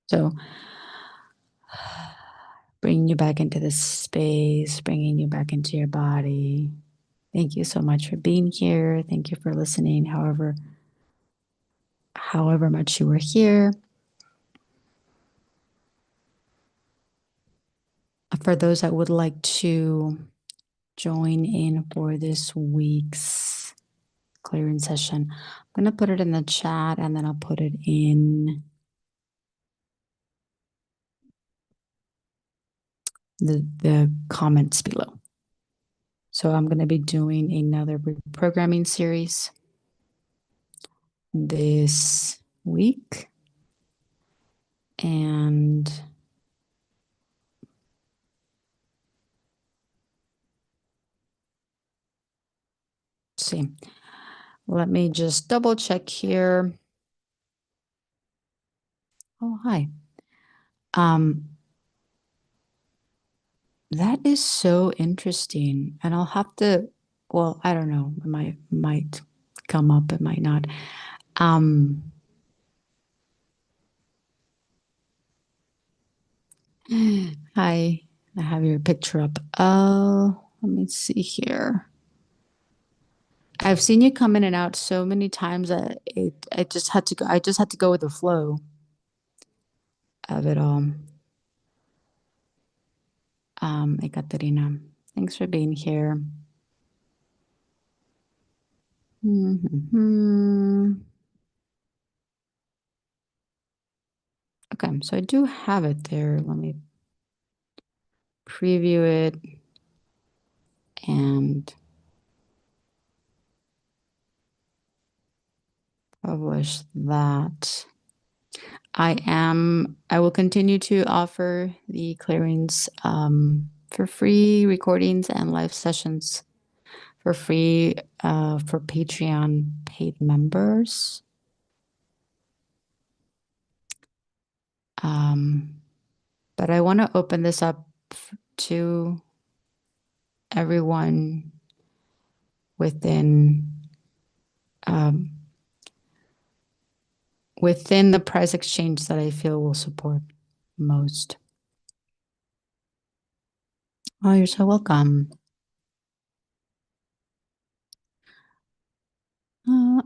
So bringing you back into this space, bringing you back into your body. Thank you so much for being here. Thank you for listening, however much you were here. For those that would like to join in for this week's clearing session, I'm going to put it in the chat and then I'll put it in the comments below. So I'm going to be doing another reprogramming series this week. And see, let me just double check here. Oh, hi. That is so interesting. And I'll have to, well, I don't know. It might come up, it might not. Hi, I have your picture up. Oh, let me see here. I've seen you come in and out so many times that I just had to go. I just had to go with the flow of it all. Ekaterina, thanks for being here. Okay, so I do have it there. Let me preview it and publish that. I will continue to offer the clearings for free recordings and live sessions for free for Patreon paid members. But I want to open this up to everyone within the price exchange that I feel will support most. Oh, you're so welcome.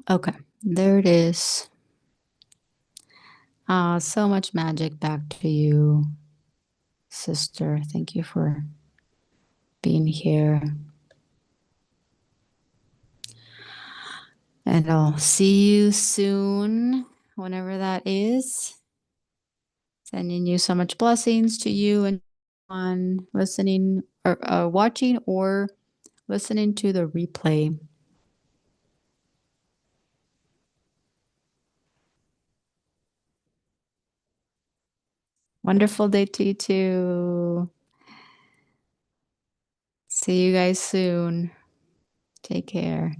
Okay, there it is. So much magic back to you, sister. Thank you for being here. And I'll see you soon, whenever that is. Sending you so much blessings to you and on listening or watching or listening to the replay. Wonderful day to you too. See you guys soon. Take care.